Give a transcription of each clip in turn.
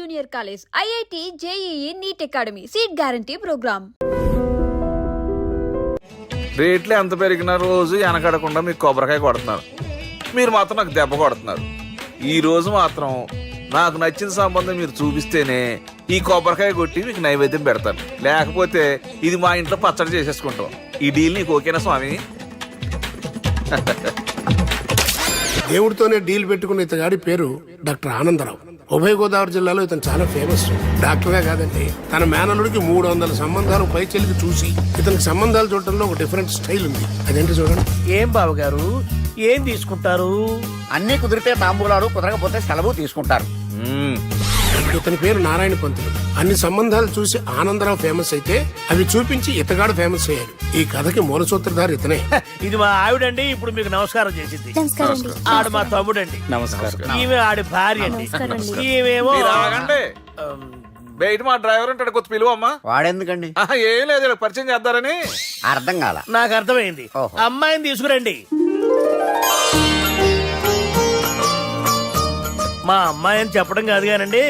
Junior college, IIT, JEE, NEET academy, seat guarantee program. రేట్లు ఎంత పెరిగినా రోజు వెనకడకుండా మీకు కొబ్బరికాయ కొడుతున్నారు. మీరు మాత్రం నాకు దెబ్బ కొడుతున్నారు. ఈ రోజు మాత్రం నాకు నచ్చిన సంబంధం మీరు చూపిస్తేనే ఈ కొబ్బరికాయ కొట్టి మీకు నైవేద్యం పెడతాను. లేకపోతే ఇది మా ఇంట్లో పచ్చడి చేసేసుకుంటాం. ఈ డీల్ నీకు ఓకేనా స్వామి? దేవుడితోనే డీల్ పెట్టుకున్న ఇతగాడి పేరు డాక్టర్ ఆనందరావు. ఉభయ గోదావరి జిల్లాలో ఇతను చాలా ఫేమస్. డాక్టర్గా కాదండి, తన మేనల్లుడికి 300 సంబంధాలు పై చెల్లికి చూసి ఇతనికి సంబంధాలు చూడటంలో ఒక డిఫరెంట్ స్టైల్ ఉంది. అదేంటి చూడండి. ఏం బాబు గారు, ఏం తీసుకుంటారు? అన్ని కుదిరితే తాంబూలాలు, కుదరకపోతే సెలవు తీసుకుంటారు. ఇతని పేరు నారాయణ పంతులు. అన్ని సంబంధాలు చూసి ఆనందరావు ఫేమస్ అయితే అవి చూపించి ఇతగాడు ఫేమస్ అయ్యాడు. ఈ కథకి మూల సూత్రధారి ఇతనే. ఇది మా ఆవిడండి, ఇప్పుడు మీకు నమస్కారం చేసింది. ఆడు మా తమ్ముడండి. నమస్కారం. ఈమె ఆడి భార్య అండి. ఈమెమో బయట మా డ్రైవర్ ఉంటాడు, కొత్త పిలువ అమ్మా. వాడెందుకండి? ఏం లేదు, పరిచయం చేద్దారని. అర్థం కాల. నాకు అర్థమైంది. అమ్మాయిని తీసుకురండి. మా అమ్మాయి అని చెప్పడం కాదు కానండి,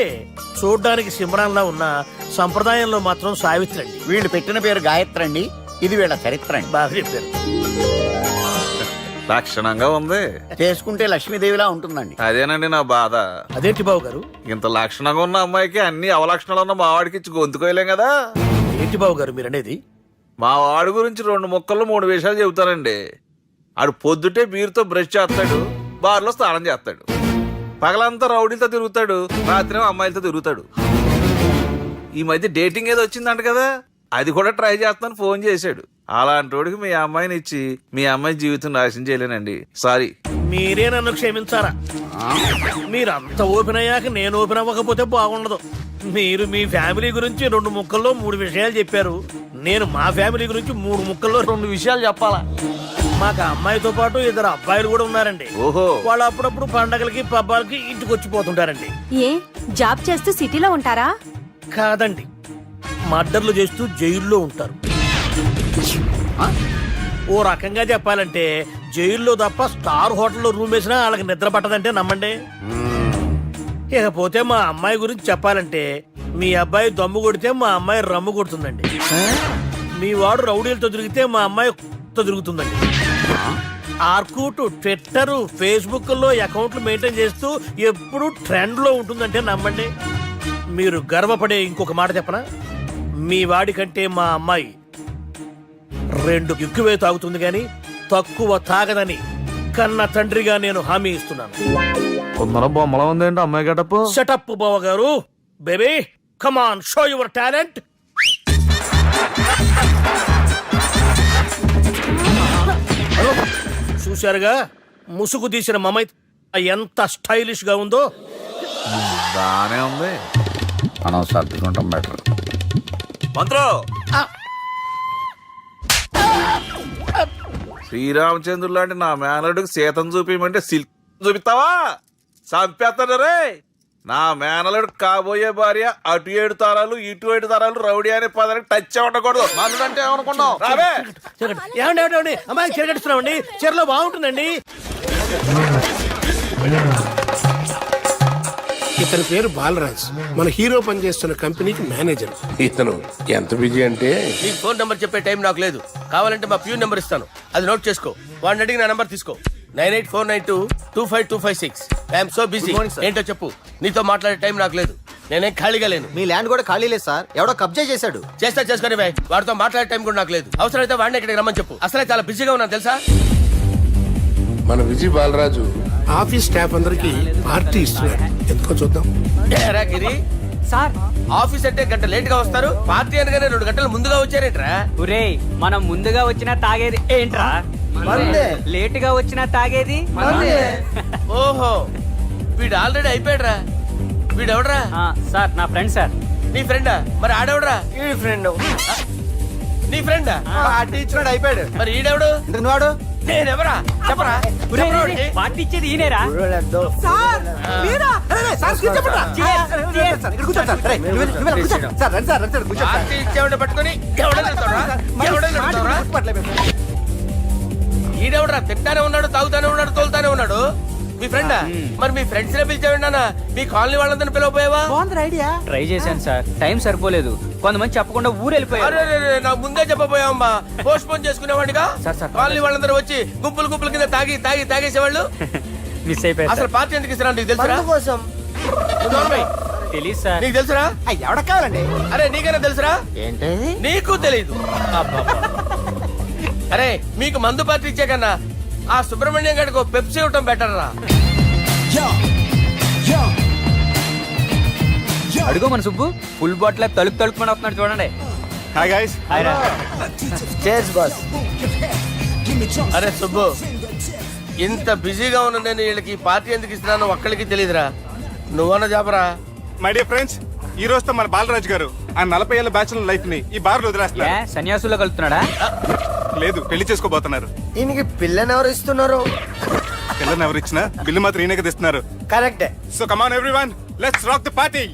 చూడ్డానికి సింహరాన్లా ఉన్న సంప్రదాయంలో మాత్రం సావిత్రి అండి. వీళ్ళు పెట్టిన పేరు గాయత్రి అండి. ఇది వీళ్ళ చరిత్ర అండి. బాగా చెప్పారు. లక్షణంగా ఉంది. చేసుకుంటే లక్ష్మీదేవిలా ఉంటుందండి. అదేనండి నా బాధ. అదేంటి బాబు గారు? ఇంత లక్షణంగా ఉన్న అమ్మాయికి అన్ని అవలక్షణాలు ఉన్న మా వాడికి ఇచ్చి గొంతుకోయలేం కదా. ఏంటి బాబు గారు మీరు అనేది? మా వాడి గురించి 2 ముక్కల్లో 3 విషయాలు చెబుతానండి. ఆడు పొద్దుటే బీరుతో బ్రష్ చేస్తాడు, బార్లో స్నానం చేస్తాడు, పగలంతా రౌడీలతో తిరుగుతాడు, రాత్రి అమ్మాయిలతో తిరుగుతాడు. ఈ మధ్య డేటింగ్ ఏదో వచ్చిందంట కదా, అది కూడా ట్రై చేస్తాను ఫోన్ చేశాడు. అలాంటి వాడికి మీ అమ్మాయిని ఇచ్చి మీ అమ్మాయి జీవితం నాశనం చేయలేనండి. సారీ. మీరే నన్ను క్షమించారా? మీరు అంత ఓపెన్ అయ్యాక నేను ఓపెన్ అవ్వకపోతే బాగుండదు. మీరు మీ ఫ్యామిలీ గురించి 2 ముక్కల్లో 3 విషయాలు చెప్పారు. నేను మా ఫ్యామిలీ గురించి 3 ముక్కల్లో 2 విషయాలు చెప్పాలా? మాకు అమ్మాయితో పాటు 2 అబ్బాయిలు కూడా ఉన్నారండి. ఓహో. వాళ్ళు అప్పుడప్పుడు పండగలకి పబ్బాలకి ఇంటికి వచ్చిపోతుంటారండి. ఏ జాబ్ చేస్తూ సిటీలో ఉంటారా? కాదండి, మర్డర్లు చేస్తూ జైల్లో ఉంటారు. ఓ రకంగా చెప్పాలంటే జైల్లో తప్ప స్టార్ హోటల్లో రూమ్ వేసినా వాళ్ళకి నిద్ర పట్టదంటే నమ్మండి. ఇకపోతే మా అమ్మాయి గురించి చెప్పాలంటే మీ అబ్బాయి దమ్ము కొడితే మా అమ్మాయి రమ్ము కొడుతుందండి. మీ వాడు రౌడీలతో తిరిగితే మా అమ్మాయి తిరుగుతుందండి. ఆర్కుట్, ట్విట్టర్, ఫేస్బుక్ లో అకౌంట్లు మెయింటైన్ చేస్తూ ఎప్పుడు ట్రెండ్ లో ఉంటుందంటే నమ్మండి. మీరు గర్వపడే ఇంకొక మాట చెప్పనా? మీ వాడి కంటే మా అమ్మాయి 2 ఎక్కువే తాగుతుంది గాని తక్కువ తాగదని కన్న తండ్రిగా నేను హామీ ఇస్తున్నాను. కొందరు బొమ్మలా ఉందేంటి అమ్మాయి గడప? షటప్ బావ గారు. Baby come on, show your talent. చూశారుగా ముసుగు తీసిన మమై ఎంత స్టైలిష్ గా ఉందో. బానే ఉంది. మనం సర్దుకుంటాం బెటర్. మంత్రో, శ్రీరామచంద్రుడు లాంటి నా మేనలుడికి సీతను చూపించమంటే సిల్క్ చూపిస్తావా? చంపేస్తాడు రే. నా మేనలుడు కాబోయే భార్య అటు 7 తరాలు ఇటు 7 తరాలు రౌడీ అనే పదానికి టచ్ ఉండకూడదు. మనుడు అంటే ఏమనుకున్నావు? రావే. ఏమండి అమ్మాయి చెరగడుస్తున్నామండి, చీరలో బాగుంటుందండి. ఇతని పేరు బాలరాజ్. మన హీరో పనిచేస్తున్న కంపెనీకి మేనేజర్. ఇతను ఎంత బిజీ అంటే నీకు ఫోన్ నంబర్ చెప్పే టైం నాకు లేదు. కావాలంటే మా ప్యూన్ నెంబర్ ఇస్తాను, అది నోట్ చేసుకో. వాడిని అడిగి నా నంబర్ తీసుకో. 9849225256. I'm so busy. ఏంటో చెప్పు. నీతో మాట్లాడే టైం నాకు లేదు. నేనేం ఖాళీగా లేను. మీ ల్యాండ్ కూడా ఖాళీ లేదు సార్, ఎవడో కబ్జా చేశాడు. చేస్తా చేసుకుని బాయ్. వాడితో మాట్లాడే టైం కూడా నాకు లేదు. అవసరమైతే వాడిని ఇక్కడికి రమ్మని చెప్పు. అసలే చాలా బిజీగా ఉన్నాను తెలుసా. మన విజయ్ బాలరాజు ఆఫీస్ స్టాఫ్ అందరికి పార్టీ ఇస్తున్నాడు. ఎందుకో చూద్దాం. ఏరా గిరి సార్, ఆఫీస్ అంటే గంట లేట్ గా వస్తారు, పార్టీ అనగానే 2 గంటలు ముందుగా వచ్చారేంట్రా? ఒరే, మనం ముందుగా వచ్చినా తాగేది ఏంట్రా? లేట్ గా వచ్చినా తాగేది. ఓహో, వీడు ఆల్రెడీ అయిపోయాడ్రా. వీడెవడ్రా? సార్ నా ఫ్రెండ్ సార్. నీ ఫ్రెండా? మరి ఆడెవడ్రా? ఈ ఫ్రెండ్ నీ ఫ్రెండా? పార్టీ ఇచ్చినాడు అయిపోయాడు. మరి ఈడెవడు? వాడు నేనెవరా చెప్పరా? పార్టీ ఇచ్చేది ఈనేరా? పార్టీ ఇచ్చేవాడు పట్టుకొని ఈడెవడరా? తింటానే ఉన్నాడు, తాగుతానే ఉన్నాడు, తోలుతానే ఉన్నాడు. మీ ఫ్రెండా? మరి మీ ఫ్రెండ్స్ నే పిలిచావండి నాన్న, మీ కాలనీ వాళ్ళందరినీ పిలవపోయావా? ట్రై చేశాను సార్, టైం సరిపోలేదు. కొంతమంది చెప్పకుండా ఊరు వెళ్ళిపోయారు. అరే రే రే, నాకు ముందే చెప్పపోయావమ్మా, పోస్ట్ పోన్ చేసుకునేవాడిగా. సార్, కాలనీ వాళ్ళందరూ వచ్చి గుంపులు గుంపుల కింద తాగేసేవాళ్ళు. మిస్ అయిపోయారు అసలు పార్టీ ఎందుకు ఇస్తున్నా నీకు తెలుసురా? నువ్వు నోర్మై. తెలియదు సార్. నీకు తెలుసురా? ఎవడ కావాలండి? అరే నీకైనా తెలుసురా? ఏంటి నీకు తెలీదు. అరే మీకు మందు పార్టీ ఇచ్చే కన్నా ఆ సుబ్రహ్మణ్యం గడికి పెప్సీ ఇవ్వటం బెటర్ రా. అడుగు మన సుబ్బు ఫుల్ బాటిల్ తలుపుమని వస్తున్నాడు చూడండి. Hi guys. హాయ్ రా. Chairs boss. అరే సుబ్బు, ఇంత బిజీగా ఉన్న నేను వీళ్ళకి ఈ పార్టీ ఎందుకు ఇస్తున్నాను ఒక్కడికి తెలియదురా. నువ్వన్న జాబరా. మై డియర్ ఫ్రెండ్స్, ఈ రోజుతో మన బాలరాజు గారు ఆ 40 ఏళ్ల బ్యాచులర్ లైఫ్ ని ఈ బార్ లో ఏ వదిలేస్తున్నారు. సన్యాసుల్లో కలుస్తున్నాడా? లేదు, పెళ్లి చేసుకోబోతున్నారు. ఈయనకి పిల్లని ఎవరు ఇస్తున్నారు? పిల్లని ఎవరు ఇచ్చినా బిల్లు మాత్రం ఈయనకి తెస్తున్నారు. కరెక్టే. So come on everyone, let's rock the party.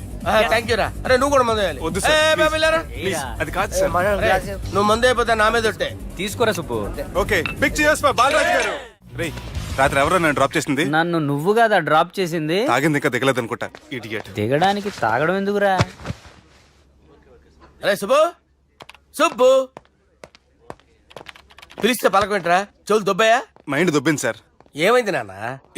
Thank you రా. అరే నువ్వు కూడా మందు వేయాలి. వద్దు సార్, ఏ, please. బాబు వెళ్ళారా? ప్లీజ్, అది కాదు సార్. అరే, నువ్వు మందు అయిపోతే నా మీద ఒట్టే. తీసుకోరా Subbu. Okay, big cheers for Balaraju garu. రేయ్, రాత్రి ఎవరో నన్ను డ్రాప్ చేసింది? నన్ను నువ్వు కదా డ్రాప్ చేసింది. తాగింది ఇంకా దిగలేదు అనుకుంటా, ఇడియట్. దిగడానికి తాగడం ఎందుకురా? అరే సుబ్బు, సుబ్బు పిలిస్తే పలకమేంట్రా? చెవులు దొబ్బాయా? Mind దొబ్బింది sir. ఏమైంది నాన్న?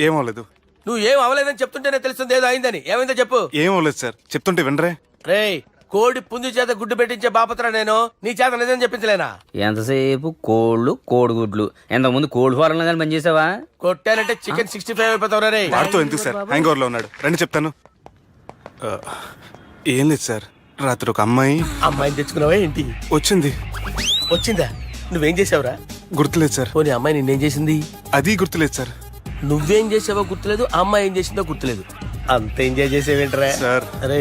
ఏమవలేదు. నువ్వు ఏం అవ్వలేదని చెప్తుంటేనే తెలుస్తుంది ఏదో అయిందని. ఏమైందో చెప్పు. ఏమవలేదు సార్, చెప్తుంటే వినరే. రేయ్, కోడి పుంజు చేత గుడ్డు పెట్టించే బాపత్రా నేను. నీ చేత నిజం చెప్పించలేనా? ఎంతసేపు కోళ్ళు కోడిగుడ్లు. ఎంతకుముందు కోడి ఫారంలో కానీ పనిచేసావా? కొట్టానంటే చికెన్ 65 అయిపోతావు రే. వాడుతూ ఎందుకు సార్, హ్యాంగ్ ఓవర్ లో ఉన్నాడు. రండి చెప్తాను. ఏం లేదు సార్, రాత్రి ఒక అమ్మాయి అమ్మాయిని తెచ్చుకున్నావా ఏంటి? వచ్చింది. వచ్చిందా? నువ్వేం చేసావురా? గుర్తులేదు సార్. పోనీ అమ్మాయి నిన్నేం చేసింది? అది గుర్తులేదు సార్. నువ్వేం చేసావో గుర్తులేదు, ఆ అమ్మాయి ఏం చేసిందో గుర్తులేదు. అంత ఎంజాయ్ చేసేవేంట్రా సార్. అరే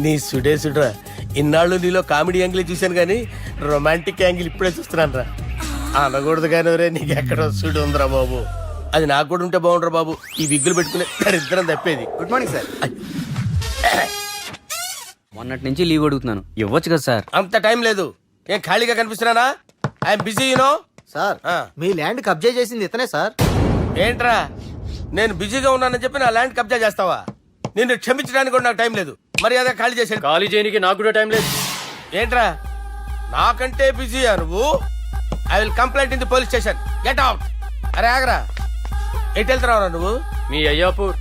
నీ సుడే సుడ్రా. ఇన్నాళ్ళు నీలో కామెడీ యాంగిల్ చూశాను కానీ రొమాంటిక్ యాంగిల్ ఇప్పుడే చూస్తున్నాను రా. అనకూడదు కానీ రే, నీకు ఎక్కడో సుడు ఉందిరా బాబు. అది నాకు కూడా ఉంటే బాగుండ్రా బాబు. ఈ విగ్గులు పెట్టుకునే ఇద్దరం తప్పేది. Good morning sir. మొన్నటి నుంచి లీవ్ అడుగుతున్నాను, ఇవ్వచ్చు కదా సార్? అంత టైం లేదు. ఏం ఖాళీగా కనిపిస్తున్నానా? I'm busy you know. సార్, మీ ల్యాండ్ కబ్జా చేసింది ఇతనే సార్. ఏంట్రా, నేను బిజీగా ఉన్నానని చెప్పి నా ల్యాండ్ కబ్జా చేస్తావా? నిన్ను క్షమించడానికి కూడా నాకు టైం లేదు. మరి అదే ఖాళీ చేసాడు. ఖాళీ చేయడానికి నాకు కూడా టైం లేదు. ఏంట్రా, నాకంటే బిజీయా నువ్వు? I will complaint in the police station. Get out. అరే ఆగరా, ఎటు వెళ్తున్నావురా నువ్వు? మీ అయ్యాపూర్.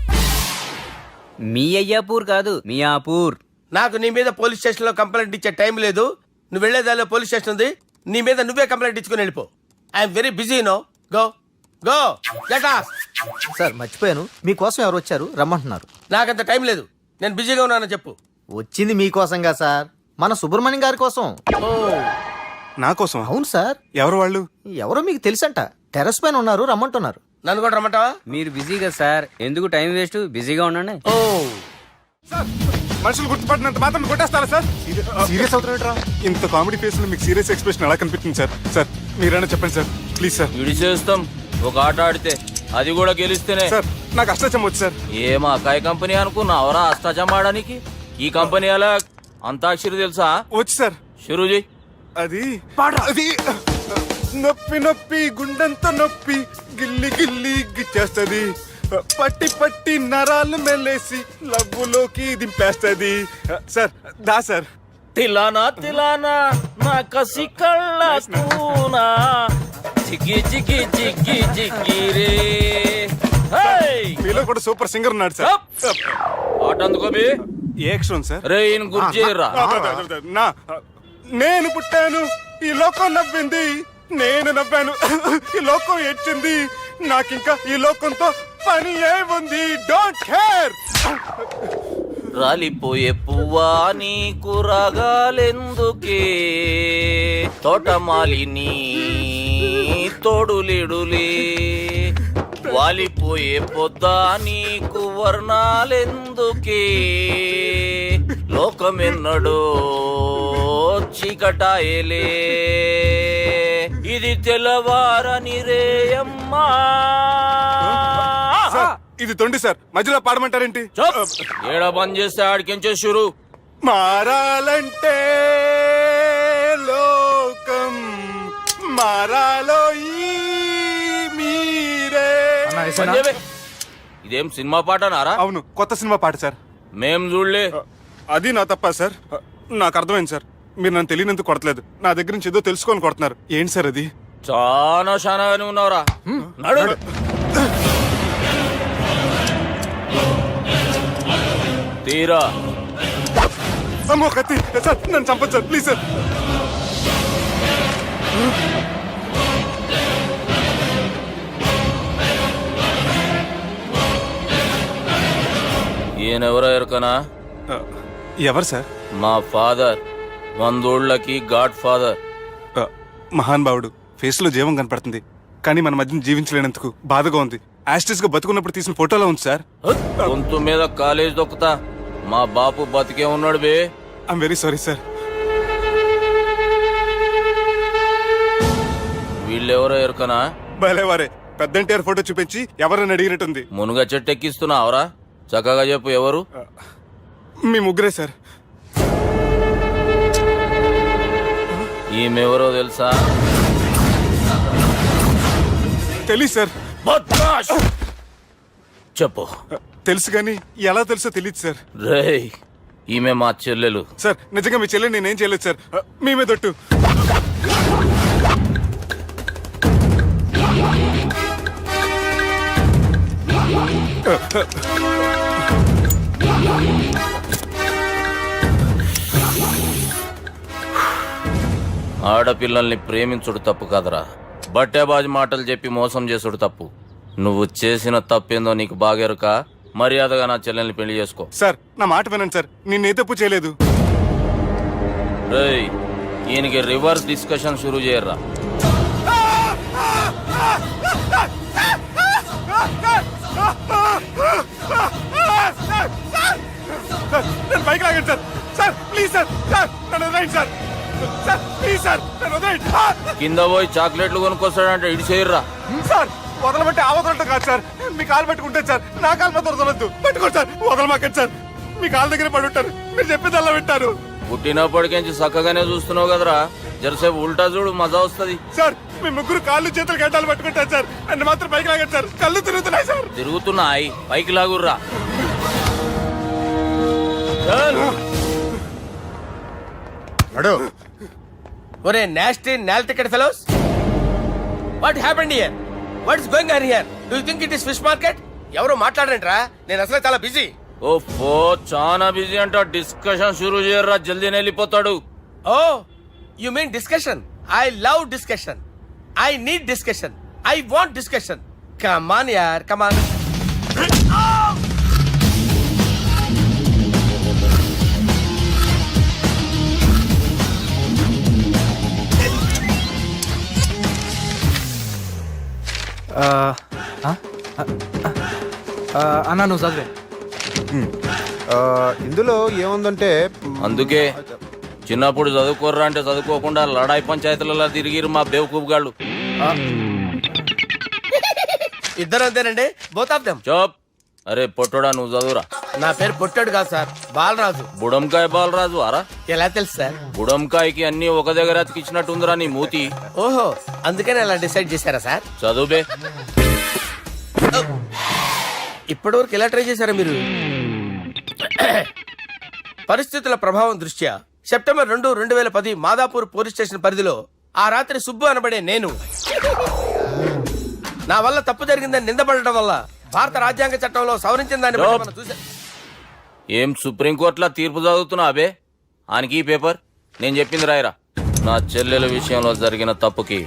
మీ అయ్యాపూర్ కాదు, మియాపూర్. నాకు నీ మీద పోలీస్ స్టేషన్ లో కంప్లైంట్ ఇచ్చే టైం లేదు. నువ్వు వెళ్లేదాలో పోలీస్ స్టేషన్ ఉంది. నీ మీద నువ్వే కంప్లైంట్ ఇచ్చుకుని వెళ్ళిపో. I'm very busy no. Go go get out. Sir మర్చిపోయాను, మీకోసం ఎవరు వచ్చారు రమ్మంటున్నారు. నాకంత టైం లేదు, నేను బిజీగా ఉన్నానని చెప్పు. వచ్చింది మీకోసంగా సార్, మన సుబ్రహ్మణ్యం గారి కోసం. ఓ, నా కోసం? అవును సార్. ఎవరు వాళ్ళు? ఎవరో మీకు తెలుసంట. టెర్రస్ పైన ఉన్నారు, రమ్మంటున్నారు. నన్ను కూడా రమ్మంటావా? మీరు బిజీ కదా సార్, ఎందుకు టైం వేస్ట్? బిజీగా ఉండండి. ఓ, మనుషులు గుర్తుపట్టినంత మాత్రం కొట్టేస్తారా సార్? సీరియస్ అవుతున్నారా? ఇంత కామెడీ ఫేస్ లో మీకు సీరియస్ ఎక్స్ప్రెషన్ ఎలా కనిపిస్తుంది సార్? సార్ మీరైనా చెప్పండి సార్, ప్లీజ్ సార్. విడిచేస్తాం ఒక ఆట ఆడితే, అది కూడా గెలిస్తేనే. సార్ నాకు అష్టచం వచ్చు సార్. ఏం అకాయ కంపెనీ అనుకున్నావరా అష్టాచం ఆడడానికి? ఈ కంపెనీ అలా అంతాక్షరి తెలుసా? వచ్చు సార్. షురూజీ. అది అది నొప్పి నొప్పి గుండెంత నొప్పి గిల్లి గిల్లి గిచ్చేస్తది, పట్టి పట్టి నరాలు మెల్లేసి లవ్వులోకి దింపేస్తది. సార్ దా సార్. తిలానా తిలానా నా కసి కళ్ళ కూనా జిగ్గి జిగ్గి జిగ్గి జిగ్గి రే. మీలో కూడా సూపర్ సింగర్ ఉన్నాడు సార్. ఆట అందుకోబి ఏ అక్షరం సార్? రే ఈయన గుర్తు చేయరా. నా నేను పుట్టాను, ఈ లోకం నవ్వింది, నేను నవ్వాను, ఈ లోకం ఏడ్చింది, నాకింకా ఈ లోకంతో పని ఏముంది? Don't care. రాలిపోయే పువ్వా నీకు రాగాలెందుకే, తోటమాలిని తోడులిడులే, వాలిపోయే పొద్దా నీకు వర్ణాలెందుకే, లోకమెన్నడో చీకటాయలే, ఇది తెల్లవారని రేయమ్మా. ఇది తొండి సార్, మధ్యలో పాడమంటారేంటి? ఏడా బంద్ చేస్తే ఆడికించే షురు. మారాలంటే లోకం మారాలో ఈ మీరే. ఇదేం సినిమా పాట నారా? అవును, కొత్త సినిమా పాట సార్. మేం చూడలే. అది నా తప్ప సార్. నాకు అర్థమైంది సార్. మీరు నన్ను తెలియనందుకు కొడతలేదు, నా దగ్గర నుంచి ఏదో తెలుసుకొని కొడుతున్నారు. ఏంటి సార్ అది? చాలా శానాగానే ఉన్నావురా. నడు. తీరా. అమ్మో కత్తి సార్, నన్ను చంపదు సార్, ప్లీజ్ సార్. ఈయనెవరో ఎరకనా? ఎవరు సార్? మా ఫాదర్, 100 గాడ్ ఫాదర్. మహాన్ భావుడు. ఫేస్ లో జీవం కనపడుతుంది, కానీ మన మధ్యన జీవించలేనందుకు బాధగా ఉంది. యాస్టిస్ గా బతుకున్నప్పుడు తీసిన ఫోటోలో ఉంది సార్. గొంతు మీద కాలేజ్ దొక్కుతా. మా బాపు బతికే ఉన్నాడు బే. I'm very sorry sir. వీళ్ళెవరో ఎరకనా? భలేవారే, పెద్ద ఎన్టీఆర్ ఫోటో చూపించి ఎవరని అడిగినట్టుంది. మునుగ చెట్టు ఎక్కిస్తున్నావురా? చక్కగా చెప్పు, ఎవరు? మీ ముగ్గురే సార్. ఈమెవరో తెలుసా? తెలీదు సార్. బద్మాష్! చెప్పు. తెలుసు కానీ ఎలా తెలుసో తెలియదు సార్. రేయ్, ఈమె మా చెల్లెలు. సార్ నిజంగా మీ చెల్లెని నేనేం చేయలేదు సార్. మీ మీద ఒట్టు. ఆడపిల్లల్ని ప్రేమించుడు తప్పు కాదురా, బట్టేబాజు మాటలు చెప్పి మోసం చేసుడు తప్పు. నువ్వు చేసిన తప్పేందో నీకు బాగెరుక. మర్యాదగా నా చెల్లెల్ని పెళ్లి చేసుకో. సార్ నా మాట వినండి సార్, నేనే తప్పు చేయలేదు. రేయ్, ఈయనకి రివర్స్ డిస్కషన్ షురూ చేయర్రా. నన్ను బైక్ లాగండి sir. Sir please sir. Sir నన్ను వదిలేయండి సార్. సార్ ప్లీజ్ సార్, నన్ను వదిలేయండి. కింద పోయి చాక్లెట్లు కొనుక్కొస్తాడంటే ఇడి చేయర్రా. సార్ వదలమంటే ఆ వదలటం కాదు సార్. మీ కాలు పట్టుకుంటే సార్, నా కాలు మాత్రం వదలొద్దు. పట్టుకోండి సార్, వదలమాకండి సార్. మీ కాలు దగ్గర పడి ఉంటారు, మీరు చెప్పేది అలా వింటారు. పుట్టినప్పటికేంచి చక్కగానే చూస్తున్నావు కదరా, జరసేపు ఉల్టా చూడు, మజా వస్తుంది. సార్ మీ ముగ్గురు కాళ్ళు చేతులు గడ్డాలు పట్టుకుంటారు సార్, నన్ను మాత్రం పైకి లాగండి సార్. కళ్ళు తిరుగుతున్నాయి సార్. తిరుగుతున్నాయి, పైకి లాగుర్రా. ఒరే నాస్టీ నాల్టికెట్ fellows, what happened here? What is going on here? Do you think it is fish market? ఎవరు మాట్లాడండిరా, నేను అసలే చాలా బిజీ. ఓఫో, చాలా బిజీ అంట. డిస్కషన్ షురూ చేయర్రా, జల్దీనే వెళ్ళిపోతాడు. Oh you mean discussion? I love discussion. I need discussion. I want discussion. Come on యార్, కమ్ ఆన్. అన్నా నువ్వు చదివే. ఇందులో ఏముందంటే అందుకే చిన్నప్పుడు చదువుకోర్రా అంటే చదువుకోకుండా లడాయి పంచాయతీలలో తిరిగిరు మా బేవకూపు గాళ్ళు. ఇద్దరు అంతేనండి, బోత్ ఆఫ్ దెమ్. చోప్. అరే పొట్టోడా, నువ్వు చదువురా. నా పేరు పొట్టాడు కాదు సార్, బాలరాజు. బుడంకాయ బాలరాజు అరా? ఎలా తెలుసు సార్? బుడంకాయకి అన్ని ఒక దగ్గర అతికిచ్చినట్టుందిరా నీ మూతి. ఓహో, అందుకని అలా డిసైడ్ చేశారా సార్? చదువుబే. ఇప్పటివరకు ఎలా ట్రై చేశారా మీరు? పరిస్థితుల ప్రభావం దృష్ట్యా సెప్టెంబర్ 2, 2010 మాదాపూర్ పోలీస్ స్టేషన్ పరిధిలో ఆ రాత్రి సుబ్బు అనబడే నేను నా వల్ల తప్పు జరిగిందని నిందపడటం వల్ల భారత రాజ్యాంగ చట్టంలో సవరించిన దాన్ని బట్టి మనం చూసా. ఏం సుప్రీంకోర్టులో తీర్పు చదువుతున్నా అబే? ఆనికి ఈ పేపర్ నేను చెప్పింది రాయరా. నా చెల్లెల విషయంలో జరిగిన తప్పుకి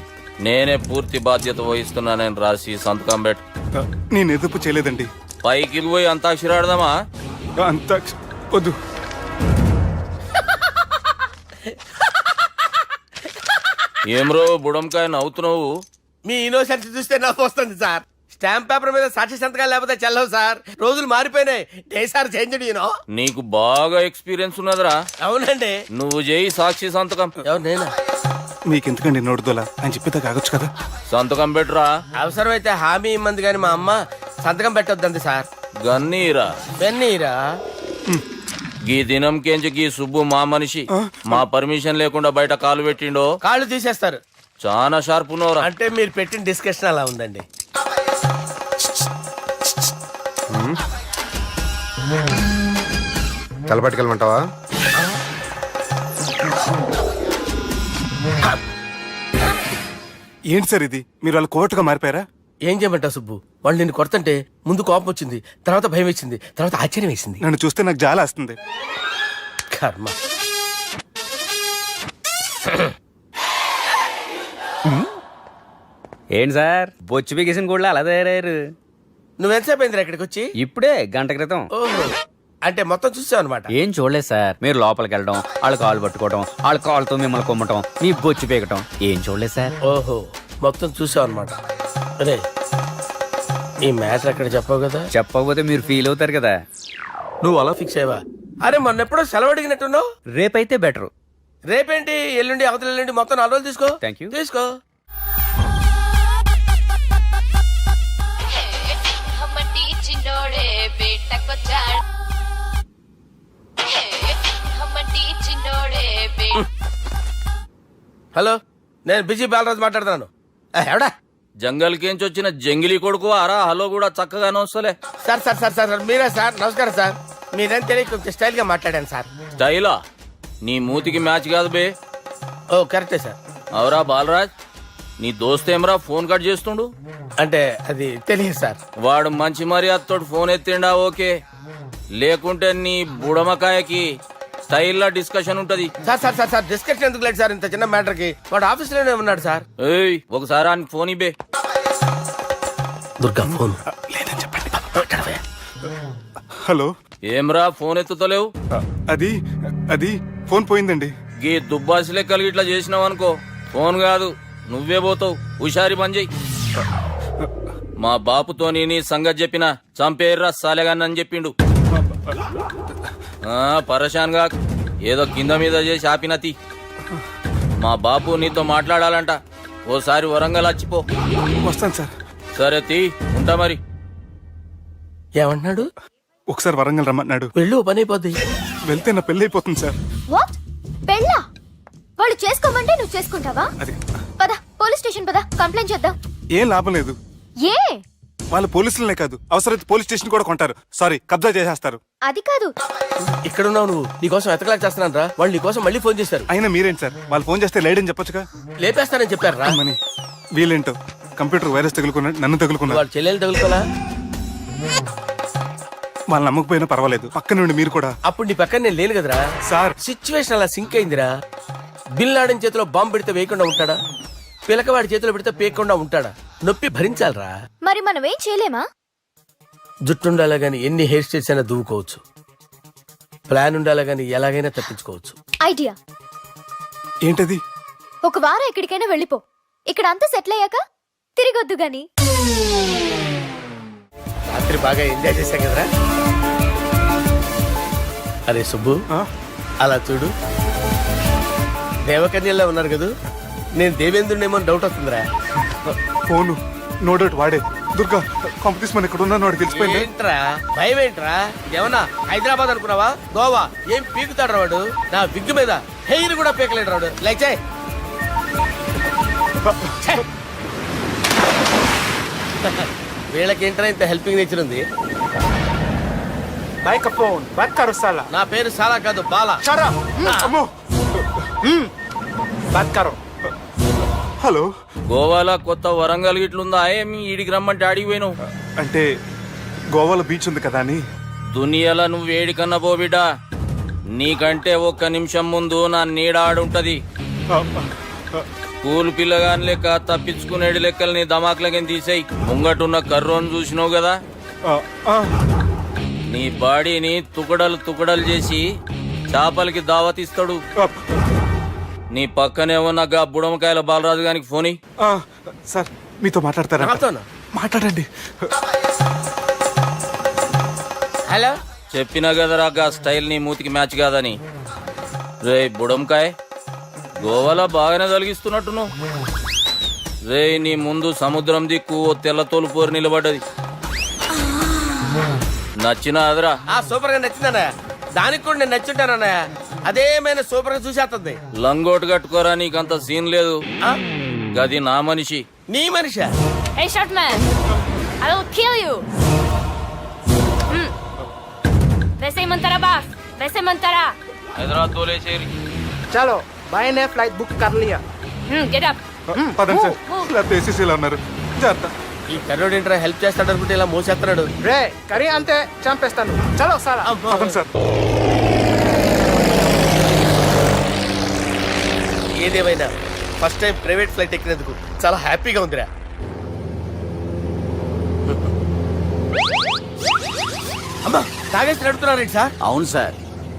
నేనే పూర్తి బాధ్యత వహిస్తున్నానని రాసి సంతకం పెట్టు. నేను ఎదుపు చేయలేదండి. పైకి పోయి అంతాక్షరి ఆడదామా? అంత వద్దు. ఏమ్రో బుడంకాయ నవ్వుతున్నావు? మీ ఇన్నోసెన్స్ చూస్తే నాకు వస్తుంది సార్. స్టాంప్ పేపర్ మీద సాక్షి సంతకాలు లేకపోతే చెల్లవు సార్. రోజులు మారిపోయినాయి. Day sir change you know. నీకు బాగా ఎక్స్పీరియన్స్ ఉన్నదిరా. అవునండి. నువ్వు చేయి సాక్షి సంతకం. ఎవరు నేనా? మీకెందుకండి నోడుదోలా, ఆయన చెప్పేదా కాగొచ్చు కదా. సంతకం పెట్టురా. అవసరమైతే హామీ ఇమ్మంది కానీ మా అమ్మ సంతకం పెట్టొద్దండి సార్. గన్నీరా వెన్నీరా. గీ దినంకేంచి గీ సుబ్బు మా మనిషి. మా పర్మిషన్ లేకుండా బయట కాలు పెట్టిండో కాళ్ళు తీసేస్తారు. చాలా షార్ప్ ఉన్నవరా. అంటే మీరు పెట్టిన డిస్కషన్ అలా ఉందండి. తలపట్టుకెళ్ళమంటావా? ఏంటి సార్ ఇది, మీరు వాళ్ళు కోర్టుగా మారిపోయారా? ఏం చేయమంటావు సుబ్బు? వాళ్ళు నిన్ను కొడుతుంటే ముందు కోపం వచ్చింది, తర్వాత భయం వేసింది, తర్వాత ఆశ్చర్యం వేసింది. నన్ను చూస్తే నాకు జాలి వస్తుంది. కర్మ. ఏంటి సార్ బొచ్చు బిగేసిన కూడా అలా తయారయ్యారు? నువ్వెంతసేపు అయిందిరా ఇక్కడికి వచ్చి? ఇప్పుడే గంట క్రితం. ఓహో, అంటే మొత్తం చూసావు అనమాట. ఏం చూడలేదు సార్. మీరు లోపలికి వెళ్ళడం, వాళ్ళ కాళ్ళు పట్టుకోవడం, వాళ్ళ కాళ్ళతో మిమ్మల్ని కొమ్మటం, మీ బొచ్చు పీకటం ఏం చూడలేదు సార్. ఓహో, మొత్తం చూసావు అనమాట. అరే, ఈ మ్యాటర్ అక్కడ చెప్పావు కదా? చెప్పకపోతే మీరు ఫీల్ అవుతారు కదా. నువ్వు అలా ఫిక్స్ అయ్యవా? అరే, మొన్న ఎప్పుడో సెలవు అడిగినట్టున్నావు. రేపైతే బెటర్. రేపేంటి, ఎల్లుండి, అవతల ఎల్లుండి, మొత్తం 4 రోజులు తీసుకో. Thank you. తీసుకో. హలో, నేను బిజీ బాలరాజు మాట్లాడుతున్నాను. ఎవడా? జంగల్ కేంచి వచ్చిన జంగిలీ కొడుకు అరా హలో కూడా చక్కగానే వస్తలే. సార్ సార్ సార్ సార్ మీరే సార్? నమస్కారం సార్. మీరేం తెలియక కొంచెం స్టైల్ గా మాట్లాడాను సార్. స్టైలా? నీ మూతికి మ్యాచ్ కాదు బే. ఓ కరెక్టే సార్. అవరా బాలరాజ్, నీ దోస్త్ ఏమరా ఫోన్ కట్ చేస్తుండు? అంటే అది తెలియదు సార్. వాడు మంచి మర్యాదతో ఫోన్ ఎత్తిండా ఓకే, లేకుంటే నీ బుడమకాయకి స్టైల్లా డిస్కషన్ ఉంటది. Sir sir sir sir discussion ఎందుకు లేదు సార్? ఇంత చిన్న మ్యాటర్ కి వాడు ఆఫీస్ లోనే ఉన్నాడు సార్. ఏయ్, ఒకసారి ఆయనకి ఫోన్ ఇబ్బే. దుర్గా ఫోన్. హలో, ఏమ్రా ఫోన్ ఎత్తుతలేవు? అది అది ఫోన్ పోయిందండి. గీ దుబ్బాసి లెక్కలు ఇట్లా చేసినావు అనుకో, ఫోన్ కాదు నువ్వే పోతావు. హుషారి పని చెయ్యి. మా బాపుతో నీ సంగతి చెప్పిన చంపేర్రా సాలెగాన్ని అని చెప్పిండు. పరేషాన్ గా ఏదో కింద మీద చేసి ఆపినతి. మా బాపు నీతో మాట్లాడాలంట. ఓసారి వరంగల్ వచ్చిపో. వస్తాను సార్. సరే తీ, ఉంటా మరి. ఏమంటున్నాడు? ఒకసారి వరంగల్ రమ్మన్నాడు. వెళ్ళు, పని అయిపోద్ది. వెళ్తే నా పెళ్లి అయిపోతుంది సార్. వాట్? పెళ్ళా? వాళ్ళు చేసుకోమంటే నువ్వు చేసుకుంటావా? అది పద, పోలీస్ స్టేషన్ పద, కంప్లైంట్ చేద్దాం. ఏం లాభం లేదు. ఏ? వాళ్ళు పోలీసులనే కాదు, అవసరమైతే పోలీస్ స్టేషన్ కూడా కొంటారు. సారీ, కబ్జా చేసేస్తారు. అది కాదు. ఇక్కడ ఉన్నావు నువ్వు, నీకోసం ఎతకలేక చేస్తున్నాను రా. వాళ్ళు నీకోసం మళ్ళీ ఫోన్ చేశారు. అయినా మీరేంటి సార్, వాళ్ళు ఫోన్ చేస్తే లేడని చెప్పొచ్చుగా. లేపేస్తానని చెప్పారు రా. మని వీళ్ళేంటో కంప్యూటర్ వైరస్ తగులుకున్నాడు, నన్ను తగులుకున్నాడు. వాళ్ళ చెల్లెలు తగులుకోలా? వాళ్ళు నమ్మకపోయినా పర్వాలేదు, పక్క నుండి మీరు కూడా. అప్పుడు నీ పక్కన నేను లేను కదరా సార్. సిచ్యువేషన్ అలా సింక్ అయిందిరా. బిల్ లాడన్ చేతిలో బాంబు పెడితే వేయకుండా ఉంటాడా? పిలకవాడి చేతిలో పెడితే పేయకుండా ఉంటాడా? నొప్పి భరించాలరా. మరి మనం ఏం చేయలేమా? జుట్టు ఉండాలా గాని ఎన్ని హెయిర్ స్టైల్స్ అయినా దువ్వుకోవచ్చు. ప్లాన్ ఉండాలా గాని ఎలాగైనా తప్పించుకోవచ్చు. ఐడియా. ఏంటది? ఒక వారం ఎక్కడికైనా వెళ్ళిపో. ఇక్కడ అంతా సెటిల్ అయ్యాక తిరిగొద్దు గాని. రాత్రి బాగా ఎంజాయ్ చేశా కదరా. అరే సుబ్బు, అలా చూడు, దేవకన్యల్లో ఉన్నారు కదా. నేను దేవేంద్రునేమో డౌట్ వస్తుందిరా. ఫోను నో డౌట్ వాడే. దుర్గా కాంపిటీస్ మన ఇక్కడ ఉన్నాను, వాడు తెలిసిపోయింది. ఏంట్రా భయం ఏంట్రా? ఏమన్నా హైదరాబాద్ అనుకున్నావా? గోవా? ఏం పీకుతాడు వాడు? నా విగ్గు మీద హెయిర్ కూడా పీకలేడు రాడు. లైక్ చేయి. వీళ్ళకేంట్రా ఇంత హెల్పింగ్ నేచర్ ఉంది? నా పేరు సాలా కాదు, బాలా. హలో, గోవాలో కొత్త వరంగల్ గిట్లుందా? ఏమి ఈడికి రమ్మంటే ఆడికి పోయినావు? అంటే గోవాలో బీచ్ ఉంది కదా అని. దునియాలో నువ్వు వేడికన్నా పో బిడ్డ. నీకంటే ఒక్క నిమిషం ముందు నా నీడ ఆడుంటది. స్కూల్ పిల్లగాని లెక్క తప్పించుకునేడు లెక్కలు నీ దమాకులకి తీసేయి. ముంగటున్న కర్రోని చూసినావు కదా, నీ బాడీని తుకడలు తుకడలు చేసి చేపలకి దావతిస్తాడు. నీ పక్కనే ఉన్న గా బుడమకాయల బాలరాజు గారికి ఫోన్ ఇయ్యి. సార్ మీతో మాట్లాడతారా? మాట్లాడండి. హలో, చెప్పినా కదరా గా స్టైల్ నీ మూతికి మ్యాచ్ కాదని. రే బుడంకాయ్, గోవాలో బాగానే తొలగిస్తున్నట్టును. రే నీ ముందు సముద్రం దిక్కు ఓ తెల్ల తోలు పోరు నిలబడ్డది. నచ్చిన అదరా? సూపర్ గా నచ్చిందన్నా. దానికి కూడా నేను నచ్చుంటానన్నా. అదేమైనా సూపర్ గా చూసేస్తుంది. లంగోటు కట్టుకోరా, నీకంత సీన్ లేదు. గది నా మనిషి. నీ మనిషా? Hey short man, I will kill you. వేసేయమంటారా బాస్ వేసేయమంటారా హైదరాబాద్ తోలేసేరి చలో బాయ్ నే ఫ్లైట్ బుక్ కర్ లియా గెట్ అప్ పదండి సార్ లేకపోతే ఏసీసీలో ఉన్నారు జాగ్రత్త. ఈ కర్రోడు ఏంట్రా హెల్ప్ చేస్తాడు అనుకుంటే ఇలా మోసేస్తున్నాడు. రే కరీ అంతే చంపేస్తాను చలో సారా పదండి సార్. ఏదేమైనా ఫస్ట్ టైం ప్రైవేట్ ఫ్లైట్ ఎక్కినందుకు చాలా హ్యాపీగా ఉందిరా. అమ్మా తాగేసి నడుపుతున్నారేంటి సార్? అవును సార్,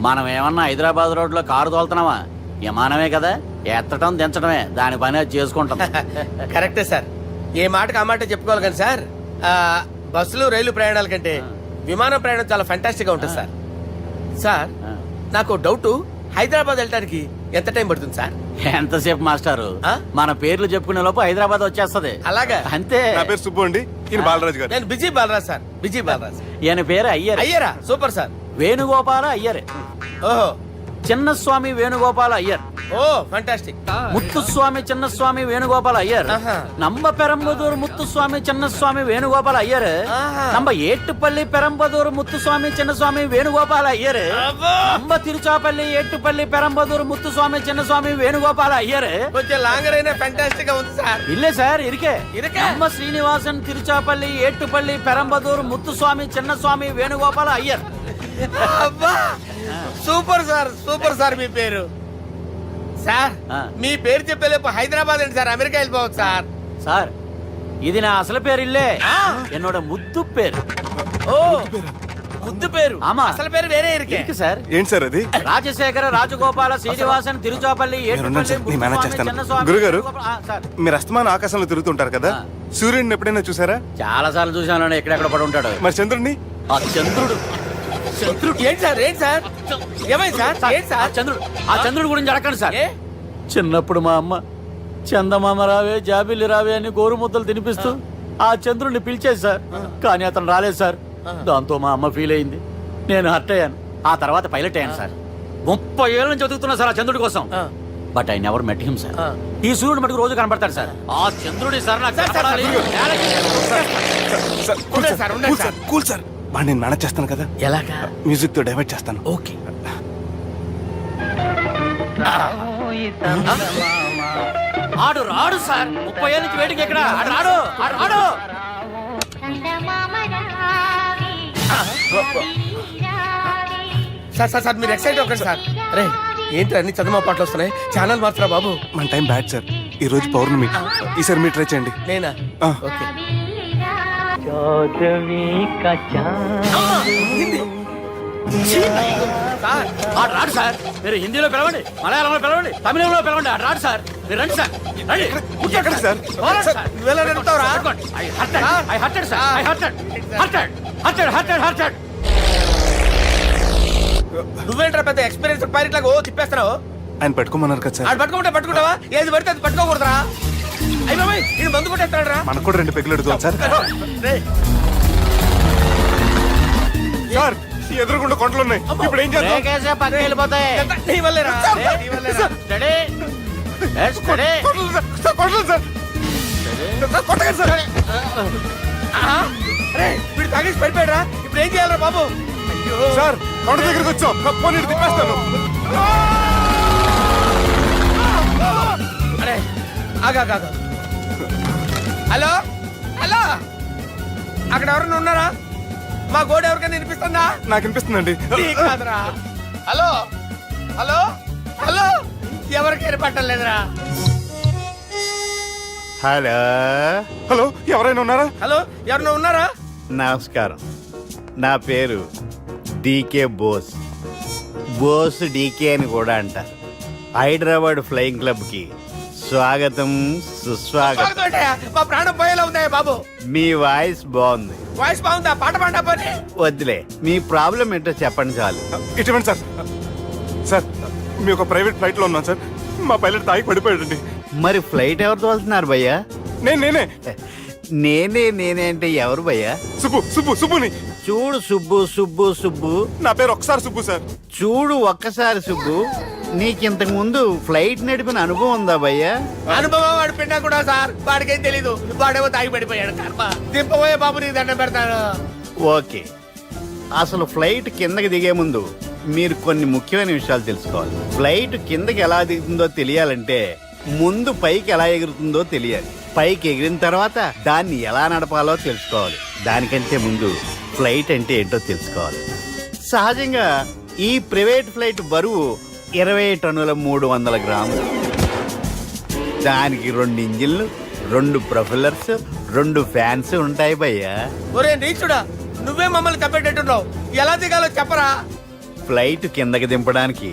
మనం ఏమన్నా హైదరాబాద్ రోడ్ లో కారు తోలుతున్నామా? విమానమే కదా, ఎత్తడం దించడమే దాని పని అది చేసుకుంటాం. కరెక్టే సార్, ఏ మాటకు ఆ మాట చెప్పుకోవాలి కానీ సార్ బస్సులు రైలు ప్రయాణాల కంటే విమానం ప్రయాణం చాలా ఫ్యాంటాస్టిక్ గా ఉంటుంది సార్. సార్ నాకు డౌట్, హైదరాబాద్ వెళ్ళడానికి ఎంత టైం పడుతుంది సార్? ఎంతసేపు మాస్టారు, ఆ? మన పేర్లు చెప్పుకునే లోపు హైదరాబాద్ వచ్చేస్తది. అలాగా? అంతే. నా పేరు సుబ్బు అండి, ఈయన బాలరాజు గారు. నేను busy Balaraj sir, busy Balaraj. ఈయన పేరు అయ్యర్. అయ్యరా సూపర్ సార్. వేణుగోపాల అయ్యర్. ఓహో చిన్నస్వామి వేణుగోపాల అయ్యర్. Oh fantastic. ముత్తుస్వామి చిన్నస్వామి వేణుగోపాల అయ్యర్. ఆహా. నంబ పెరంబదూరు ముత్తుస్వామి చిన్నస్వామి వేణుగోపాల అయ్యర్. ఆహా. నంబ ఏట్టుపల్లి పెరంబదూరు ముత్తుస్వామి చిన్నస్వామి వేణుగోపాల అయ్యర్. అబ్బో. నంబ తిరుచాపల్లి ఏట్టుపల్లి పెరంబదూరు ముత్తుస్వామి చిన్నస్వామి వేణుగోపాల అయ్యర్. కొంచెం లాంగర్ అయినా ఫ్యాంటాస్టిక్ గా ఉంది సార్. ఇల్లే సార్ ఇరికే. ఇరికే? నంబ శ్రీనివాసన్ తిరుచాపల్లి ఏట్టుపల్లి పెరంబదూరు ముత్తుస్వామి చిన్నస్వామి వేణుగోపాల అయ్యర్. అబ్బా సూపర్ సార్, సూపర్ సార్. మీ పేరు సార్, ఆ. మీ పేరు చెప్పేలేపు హైదరాబాద్ అండి సార్, అమెరికా వెళ్ళిపోవచ్చు సార్. సార్ ఇది నా అసలు పేరు ఇల్లే, ఎన్నోడ ముద్దు పేరు. ఓ ముద్దు పేరు. ఆమా. అసలు పేరు వేరే ఇరికే. ఇరికి సార్. ఏంటి సార్ అది? రాజశేఖర రాజగోపాల శ్రీనివాసన్ తిరుచాపల్లి మీరున్నాను సార్, నేను మేనేజ్ చేస్తాను. చిన్నస్వామి గురుగారు? వేణుగోపాల- ఆ, సార్ మీరు అస్తమానం ఆకాశంలో తిరుగుతుంటారు కదా, ఆ. సూర్యుడిని ఎప్పుడైనా చూసారా? చాలా సార్లు చూసాను, ఎక్కడెక్కడ పడి ఉంటాడు. మరి చంద్రుడిని? ఆ చంద్రుడు. చంద్రుడు ఏంటి సార్? ఏంటి సార్? ఏమైంది సార్? ఏంటి ఆ సార్? చంద్రుడు, ఆ చంద్రుడు గురించి అడగండి సార్. ఏ? చిన్నప్పుడు మా అమ్మ చందమామ రావే జాబిల్లి రావే అని గోరు ముద్దలు తినిపిస్తూ ఆ చంద్రుడిని పిలిచేది సార్, కానీ అతను రాలేదు సార్. దాంతో మా అమ్మ ఫీల్ అయింది, నేను హర్ట్ అయ్యాను. ఆ తర్వాత పైలట్ అయ్యాను సార్. 30 ఏళ్ళ నుంచి చదువుతున్నా సార్ ఆ చంద్రుడి కోసం. But I never met him sir. ఈ సూర్యుడు మటుకు రోజు కనబడతాడు సార్. ఆ చంద్రుడి సార్ నాకు కనపడాలి. Sir, cool sir, cool sir, cool sir. వాడిని నేను మేనేజ్ చేస్తాను కదా, ఎలాగా? మ్యూజిక్ తో డైవర్ట్ చేస్తాను. ఓకే. ఆడు రాడు సార్, 30 ఏళ్ళ నుంచి వేడికి ఎక్కడ ఆడు రాడు, ఆడు రాడు. సార్ సార్ సార్ మీరు ఎక్సైట్ అవ్వకండి సార్. రే ఏంటి అన్ని చదువు పాటలు వస్తున్నాయి, ఛానల్ మార్చరా బాబు. మన టైం బ్యాడ్ సార్, ఈ రోజు పౌర్ణమి, ఈసారి మీరు ట్రై చేయండి. నేనా? ఆ. ఓకే. సార్ ఆడు రాడు సార్. మీరు హిందీలో పిలవండి, మలయాళంలో పిలవండి, తమిళంలో పిలవండి, ఆడు రాడు సార్. మీరు రండి సార్, రండి. ఎక్కడ సార్? పోరాడు సార్. నువ్వెలా నడుపుతావురా? I hurted, sir. I hurted. నువ్వేంట్రా పెద్ద ఎక్స్పీరియన్స్ పైరెట్ లాగా ఓ తిప్పేస్తున్నావు? ఆయన పెట్టుకోమన్నారు కదా సార్. ఆడు పట్టుకుంటావా? ఏది పడితే అది పట్టుకోకూడదురా. అయ్యి బాబాయ్ ఇది మందు కొట్టేస్తాడు రా. మనకు కూడా 2 పెగ్గులు అడుగుతాం సార్. సార్ ఎదురుకుండా కొండలు ఉన్నాయి, ఇప్పుడు ఏం చేద్దాం? బ్రేకేసే పక్కకి వెళ్ళిపోతాయి. నీ వల్లేరా? నీ వల్లేరా? Steady. Let's steady. Kondalu sir, sir, Kondalu sir. Sir, కొట్టకండి సార్. ఆహా. రే వీడు తాగేసి పడిపోయాడురా, ఇప్పుడు ఏం చేయాలరా బాబు? అయ్యో సార్ కొండ దగ్గరికి వచ్చాం, పోనీ ఇటు తిప్పేస్తాను. అరే ఆగా. హలో హలో, అక్కడ ఎవరైనా ఉన్నారా? మా గోడ ఎవరికైనా వినిపిస్తుందా? నాకు అనిపిస్తుందండి. నీకు కాదురా. హలో హలో హలో, ఎవరికి ఏర్పట్టలేదురా. హలో హలో, ఎవరైనా ఉన్నారా? హలో ఎవరైనా ఉన్నారా? నమస్కారం, నా పేరు డీకే బోస్. బోస్ డీకే అని కూడా అంటారు. హైదరాబాద్ ఫ్లయింగ్ క్లబ్కి స్వాగతం సుస్వాగతం. స్వాగతం ఏంటయ్యా? మా ప్రాణం పోయేలా ఉందా బాబు? మీ వాయిస్ బాగుంది. వాయిస్ బాగుందా? పాట పాడా పోనీ. వద్దులే, మీ ప్రాబ్లం ఏంటో చెప్పండి చాలు. ఇటువంటి సార్, సార్ మీ ఒక ప్రైవేట్ ఫ్లైట్ లో ఉన్నాం సార్, మా పైలట్ తాగి పడిపోయాడండి. మరి ఫ్లైట్ ఎవరితో వెళ్తున్నారు భయ్యా? నేనే నేనే అంటే ఎవరు భయ్యా? సుబ్బుని. చూడు సుబ్బు, నా పేరు ఒకసారి సుబ్బు సార్. చూడు ఒక్కసారి సుబ్బు, నీకింతకు ముందు ఫ్లైట్ నడిపిన అనుభవం ఉందా భయ్యా? అనుభవం వాడు పిండా కూడా సార్, వాడికేం తెలీదు. వాడేమో తాగి పడిపోయాడు. కర్మ దింపబోయే బాబు నీకు దండం పెడతాను. ఓకే, అసలు ఫ్లైట్ కిందకి దిగే ముందు మీరు కొన్ని ముఖ్యమైన విషయాలు తెలుసుకోవాలి. ఫ్లైట్ కిందకి ఎలా దిగుతుందో తెలియాలంటే ముందు పైకి ఎలా ఎగురుతుందో తెలియాలి. పైకి ఎగిరిన తర్వాత దాన్ని ఎలా నడపాలో తెలుసుకోవాలి. దానికంటే ముందు ఫ్లైట్ అంటే ఏంటో తెలుసుకోవాలి. సహజంగా ఈ ప్రైవేట్ ఫ్లైట్ బరువు 20 టన్నుల 300 గ్రాములు. దానికి 2 ఇంజిన్లు, 2 ప్రొఫెల్లర్స్, 2 ఫ్యాన్స్ ఉంటాయి భయ్యా. ఒరే నీచుడా, నువ్వే మమ్మల్ని తప్పేటట్టున్నావు. ఎలా దిగాలో చెప్పరా? ఫ్లైట్ కిందకి దింపడానికి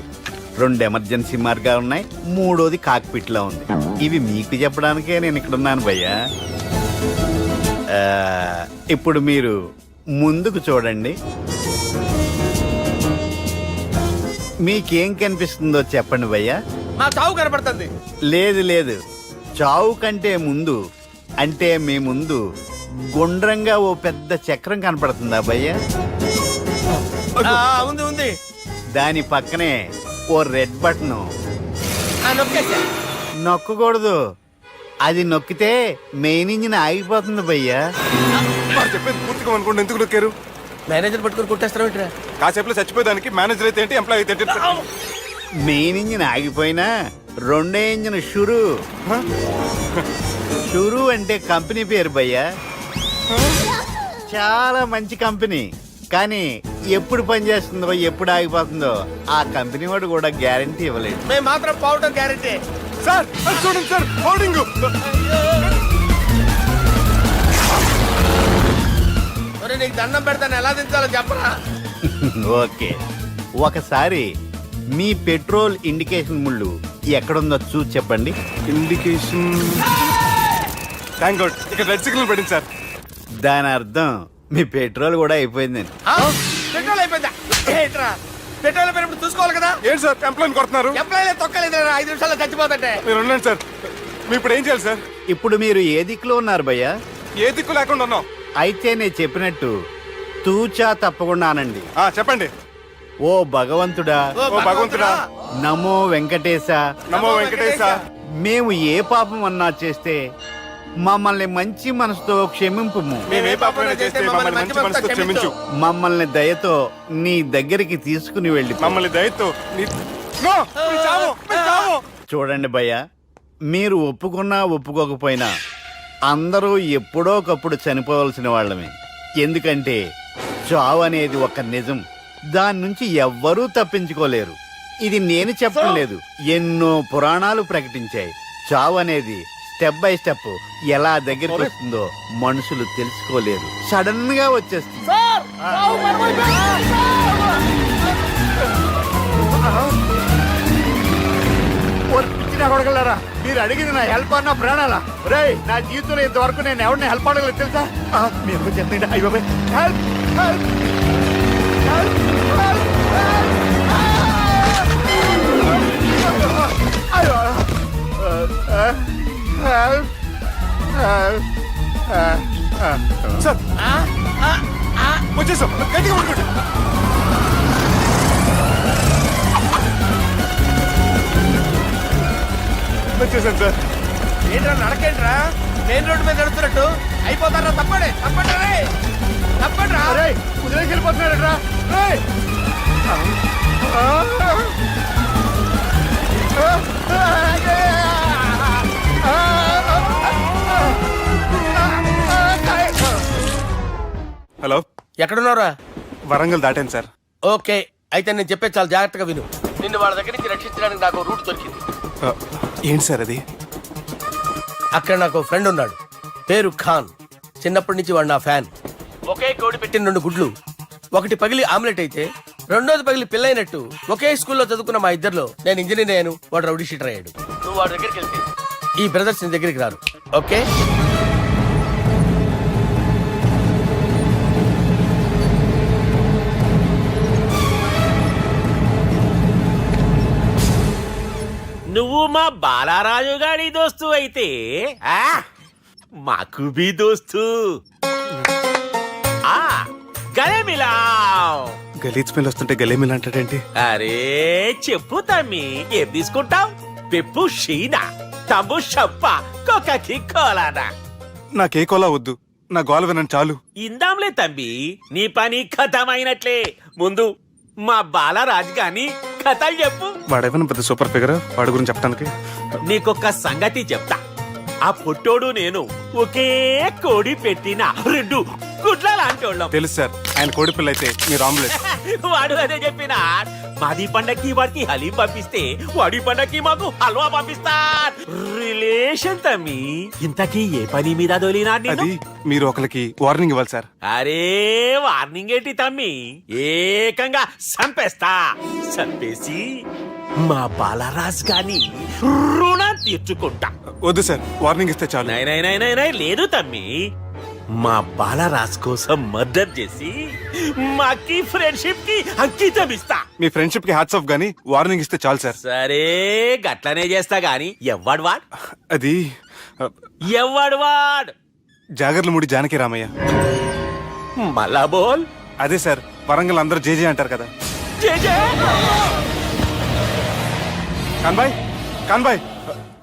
2 ఎమర్జెన్సీ మార్గాలు ఉన్నాయి. 3వది కాక్పిట్ లో ఉంది. ఇవి మీకు చెప్పడానికే నేను ఇక్కడ ఉన్నాను భయ్యా. ఇప్పుడు మీరు ముందుకు చూడండి. మీకేం కనిపిస్తుందో చెప్పండి భయ్యా. మా చావు కనపడుతుంది. లేదు లేదు, చావు కంటే ముందు అంటే మీ ముందు గుండ్రంగా ఓ పెద్ద చక్రం కనపడుతుందా భయ్యా? ఉంది ఉంది. దాని పక్కనే ఓ రెడ్ బటన్. నొక్కేసా. నొక్కకూడదు. అది నొక్కితే మెయిన్ ఇంజిన్ ఆగిపోతుంది భయ్యా. చెప్పేది పూర్తిగా అనుకోండి. ఎందుకు నొక్కారు? మేనేజర్ పట్టుకుని కొట్టేస్తారా? కాసేపులో చచ్చిపోయేదానికి మేనేజర్ అయితే ఏంటి, ఎంప్లాయ్ అయితే ఏంటి? మెయిన్ ఇంజిన్ ఆగిపోయినా 2వ ఇంజిన్ షురు అంటే కంపెనీ పేరు భయ్యా. చాలా మంచి కంపెనీ. కానీ ఎప్పుడు పనిచేస్తుందో ఎప్పుడు ఆగిపోతుందో ఆ కంపెనీ వాడు కూడా గ్యారంటీ ఇవ్వలేదు. మేము మాత్రం పోవడం గ్యారంటీ. సార్ అది చూడండి సార్, హోర్డింగ్. ఒరే నీకు దండం పెడతాను, ఎలా దించాలో చెప్పరా? ఓకే, ఒకసారి మీ పెట్రోల్ ఇండికేషన్ ముళ్ళు ఎక్కడుందో చూసి చెప్పండి. ఇండికేషన్. థ్యాంక్ గాడ్, ఇక్కడ రెడ్ సిగ్నల్ పడింది సార్. దాని అర్థం మీ పెట్రోల్ కూడా అయిపోయిందని. పెట్రోల్ అయిపోయిందా? ఏంట్రా పెట్రోల్ అయిపోయినప్పుడు చూసుకోవాలి కదా. ఏంటి సార్ ఎంప్లాయ్ కొడుతున్నారు? ఎంప్లాయీ తొక్కలేదు. 5 నిమిషాల్లో చచ్చిపోతుంటే. మీరు ఉండండి సార్. మీ ఇప్పుడు ఏం చేయాలి సార్? ఇప్పుడు మీరు ఏ దిక్కులో ఉన్నారు భయ్యా? ఏ దిక్కు లేకుండా ఉన్నాం. అయితే నేను చెప్పినట్టు తూచా తప్పకుండా అనండి. చెప్పండి. ఓ భగవంతుడా, ఓ భగవంతుడా, నమో వెంకటేశ, నమో వెంకటేశ. మేము ఏ పాపం అన్నా చేస్తే మమ్మల్ని మంచి మనసుతో క్షమింపు. మేమే పాపమైనా చేస్తే మమ్మల్ని మంచి మనసుతో క్షమించు. మమ్మల్ని దయతో నీ దగ్గరికి తీసుకుని వెళ్ళి మమ్మల్ని దయతో నో, మీ చావు, మీ చావు. చూడండి భయ్య, మీరు ఒప్పుకున్నా ఒప్పుకోకపోయినా అందరూ ఎప్పుడో ఒకప్పుడు చనిపోవలసిన వాళ్ళమే. ఎందుకంటే చావు అనేది ఒక నిజం. దాని నుంచి ఎవ్వరూ తప్పించుకోలేరు. ఇది నేను చెప్పడం లేదు, ఎన్నో పురాణాలు ప్రకటించాయి. చావు అనేది స్టెప్ బై స్టెప్ ఎలా దగ్గరికి వస్తుందో మనుషులు తెలుసుకోలేరు. సడన్ గా వచ్చేస్తుంది. కొడగలరా, మీరు అడిగింది నా హెల్ప్ అన్న ప్రాణాలా? రే, నా జీవితంలో ఇంతవరకు నేను ఎవరిని హెల్ప్ అడగలేదు తెలుసా? మీరు చెప్పండి. అయ్యో హెల్ప్ హెల్ప్ సార్ వచ్చేసాం, గట్టిగా పడుకోండి. వచ్చేసాను సార్. ఏంట్రా నడకేంట్రా? మెయిన్ రోడ్డు మీద నడుస్తున్నట్టు అయిపోతారా? తప్పండి తప్పండి రే, తప్పండి రా. కుదిరేకి వెళ్ళిపోతున్నారా? హలో, ఎక్కడున్నారా? వరంగల్ దాటాను సార్. ఓకే, అయితే నేను చెప్పేది చాలా జాగ్రత్తగా విను. నిన్ను వాళ్ళ దగ్గర నుంచి రక్షించడానికి నాకు రూట్ దొరికింది. ఏంటి సార్ అది? అక్కడ నాకు ఫ్రెండ్ ఉన్నాడు, పేరు ఖాన్. చిన్నప్పటి నుంచి వాడు నా ఫ్యాన్. ఒకే కోడి పెట్టిన 2 గుడ్లు, ఒకటి పగిలి ఆమ్లెట్ అయితే రెండోది పగిలి పిల్లైనట్టు ఒకే స్కూల్లో చదువుకున్న మా ఇద్దరిలో నేను ఇంజనీర్ అయ్యాను, వాడు రౌడీ షీటర్ అయ్యాడు. నువ్వు వాడి దగ్గరికి వెళ్తే ఈ బ్రదర్స్ నీ దగ్గరికి రారు. ఓకే, నువ్వు మా బాలారాజు గారి దోస్తు అయితే మాకు బి దోస్తు. గలే మిలావ్. గలీజ్ స్మెల్ వస్తుంటే గలే మిల్ అంటాడేంటి? అరే చెప్పు తమ్మి, ఏం తీసుకుంటావు? పెప్పు షీనా, తమ్ము షప్ప, కొకకి కోలానా? నాకే కోలా వద్దు, నా గోల వినండి చాలు. ఇందాంలే తంబి, నీ పని ఖతమైనట్లే. ముందు మా బాలరాజు గాని కథలు చెప్పు. వాడేమైనా పెద్ద సూపర్ ఫిగర్, వాడి గురించి చెప్పడానికి. నీకొక్క సంగతి చెప్తా. ఆ పుట్టోడు నేను ఒకే కోడి పెట్టిన 2 గుడ్ల లాంటి వాళ్ళం. తెలుసు సార్, ఆయన కోడి పిల్ల అయితే మీరు ఆమ్లెట్. వాడు అదే చెప్పిన. మాది పండక్కి వాడికి హలీం పంపిస్తే వాడి పండక్కి మాకు హల్వా పంపిస్తా. రిలేషన్ తమ్మి. ఇంతకీ ఏ పని మీద దొలినా అది మీరు ఒకరికి వార్నింగ్ ఇవ్వాలి సార్. అరే వార్నింగ్ ఏంటి తమ్మి, ఏకంగా చంపేస్తా. చంపేసి మా బాలరాజ్ గాని రుణం తీర్చుకుంటా. వద్దు సార్, వార్నింగ్ ఇస్తే చాలు. నై లేదు తమ్మి, మా బాలరాజ్ కోసం మర్డర్ చేసి మాకి ఫ్రెండ్షిప్ కి అంకితం ఇస్తా. మీ ఫ్రెండ్షిప్ కి హ్యాట్స్ ఆఫ్ గానీ వార్నింగ్ ఇస్తే చాలు సార్. సరే గట్లనే చేస్తా గాని ఎవ్వడు వాడ్ అది ఎవ్వడు వాడ్ జాగర్లమూడి జానకి రామయ్య. మళ్ళా బోల్. అదే సార్, వరంగల్ అందరూ జేజే అంటారు కదా. జే జే. కాన్బాయ్ కాన్బాయ్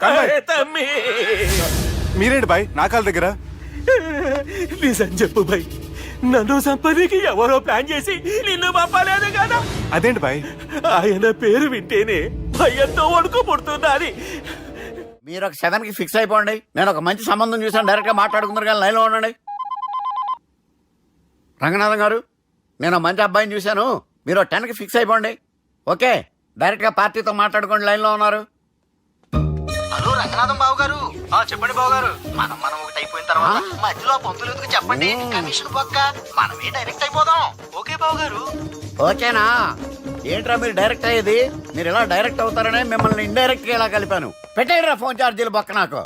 కాన్బాయ్, అరే తమ్మి, మీరేంటి బాయ్ నా కాళ్ళ దగ్గర? నిజం చెప్పు భయ్, నన్ను సంపనికి ఎవరో ప్లాన్ చేసి నిన్ను పంపలేదు కదా. అదేంటి బాయ్? ఆయన పేరు వింటేనే భయంతో వణుకు పుడుతున్నది. మీరు ఒక 7 కి ఫిక్స్ అయిపోండి. నేను ఒక మంచి సంబంధం చూసాను, డైరెక్ట్ గా మాట్లాడుకున్నారు కానీ లైన్లో ఉండండి. రంగనాథం గారు, నేను ఒక మంచి అబ్బాయిని చూశాను, మీరు 10 కి ఫిక్స్ అయిపోండి. ఓకే, డైరెక్ట్ గా పార్టీతో మాట్లాడుకోండి. లైన్లో ఉన్నారు. హలో రంగనాథం బాబు గారు. చెప్పండి బాబు గారు. మనం ఒకటి అయిపోయిన తర్వాత మధ్యలో పంతులు ఎందుకు చెప్పండి, కమిషన్ పక్క మనమే డైరెక్ట్ అయిపోదాం. ఓకే బాబు గారు. ఓకేనా? ఏంట్రా మీరు డైరెక్ట్ అయ్యేది? మీరు ఇలా డైరెక్ట్ అవుతారనే మిమ్మల్ని ఇండైరెక్ట్ గా ఇలా కలిపాను. పెట్టేయండిరా ఫోన్ ఛార్జీలు పక్క నాకు.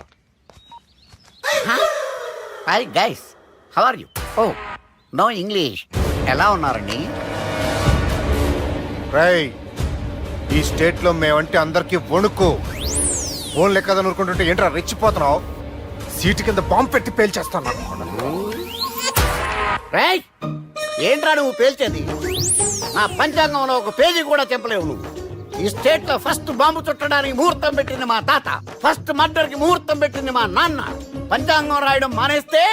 Hi guys, how are you? Oh no English. ఎలా ఉన్నారండి? రేయ్, ఈ స్టేట్ లో మేమంటే అందరికి వణుకు. ఫోన్ లెక్క అనుకుంటుంటే ఏంట్రా రెచ్చిపోతున్నావు? సీటు కింద బాంబు పెట్టి పేల్చేస్తాను. రేయ్, ఏంట్రా నువ్వు పేల్చేది? నా పంచాంగంలో ఒక పేజీ కూడా తెంపలేవు నువ్వు. ఈ స్టేట్ లో ఫస్ట్ బాంబు చుట్టడానికి ముహూర్తం పెట్టింది మా తాత, ఫస్ట్ మర్డర్ కి ముహూర్తం పెట్టింది మా నాన్న. పంచాంగం రాయడం మానేస్తే